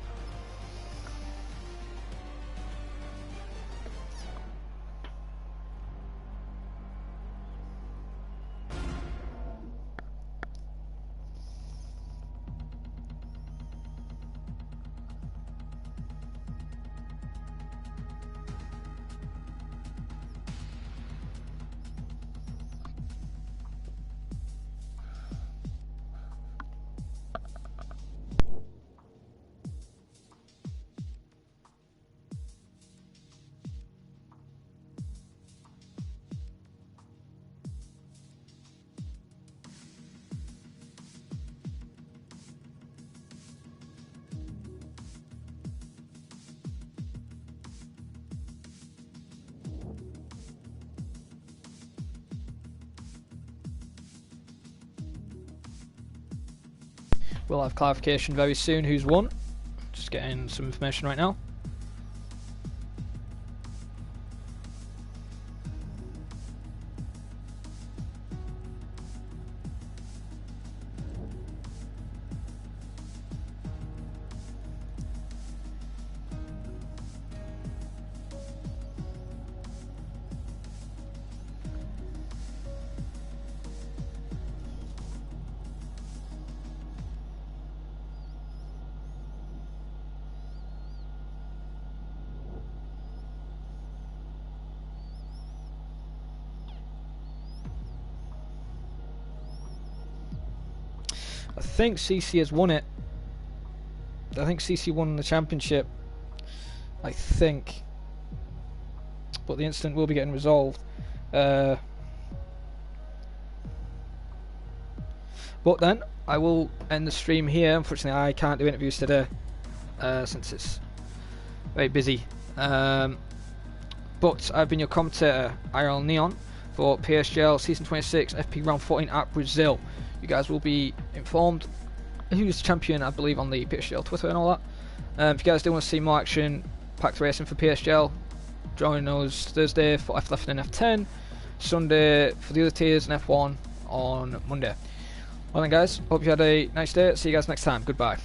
We'll have clarification very soon who's won. Just getting some information right now. I think CC has won it. I think CC won the championship. I think. But the incident will be getting resolved. But then, I will end the stream here. Unfortunately, I can't do interviews today. Since it's very busy. But I've been your commentator, IRL Neon, for PSGL Season 26, FP Round 14 at Brazil. You guys will be informed who's champion, I believe, on the PSGL Twitter and all that. If you guys do want to see more action, packed racing for PSGL, join us Thursday for F11 and F10, Sunday for the other tiers, and F1 on Monday. Well then guys, hope you had a nice day. See you guys next time. Goodbye.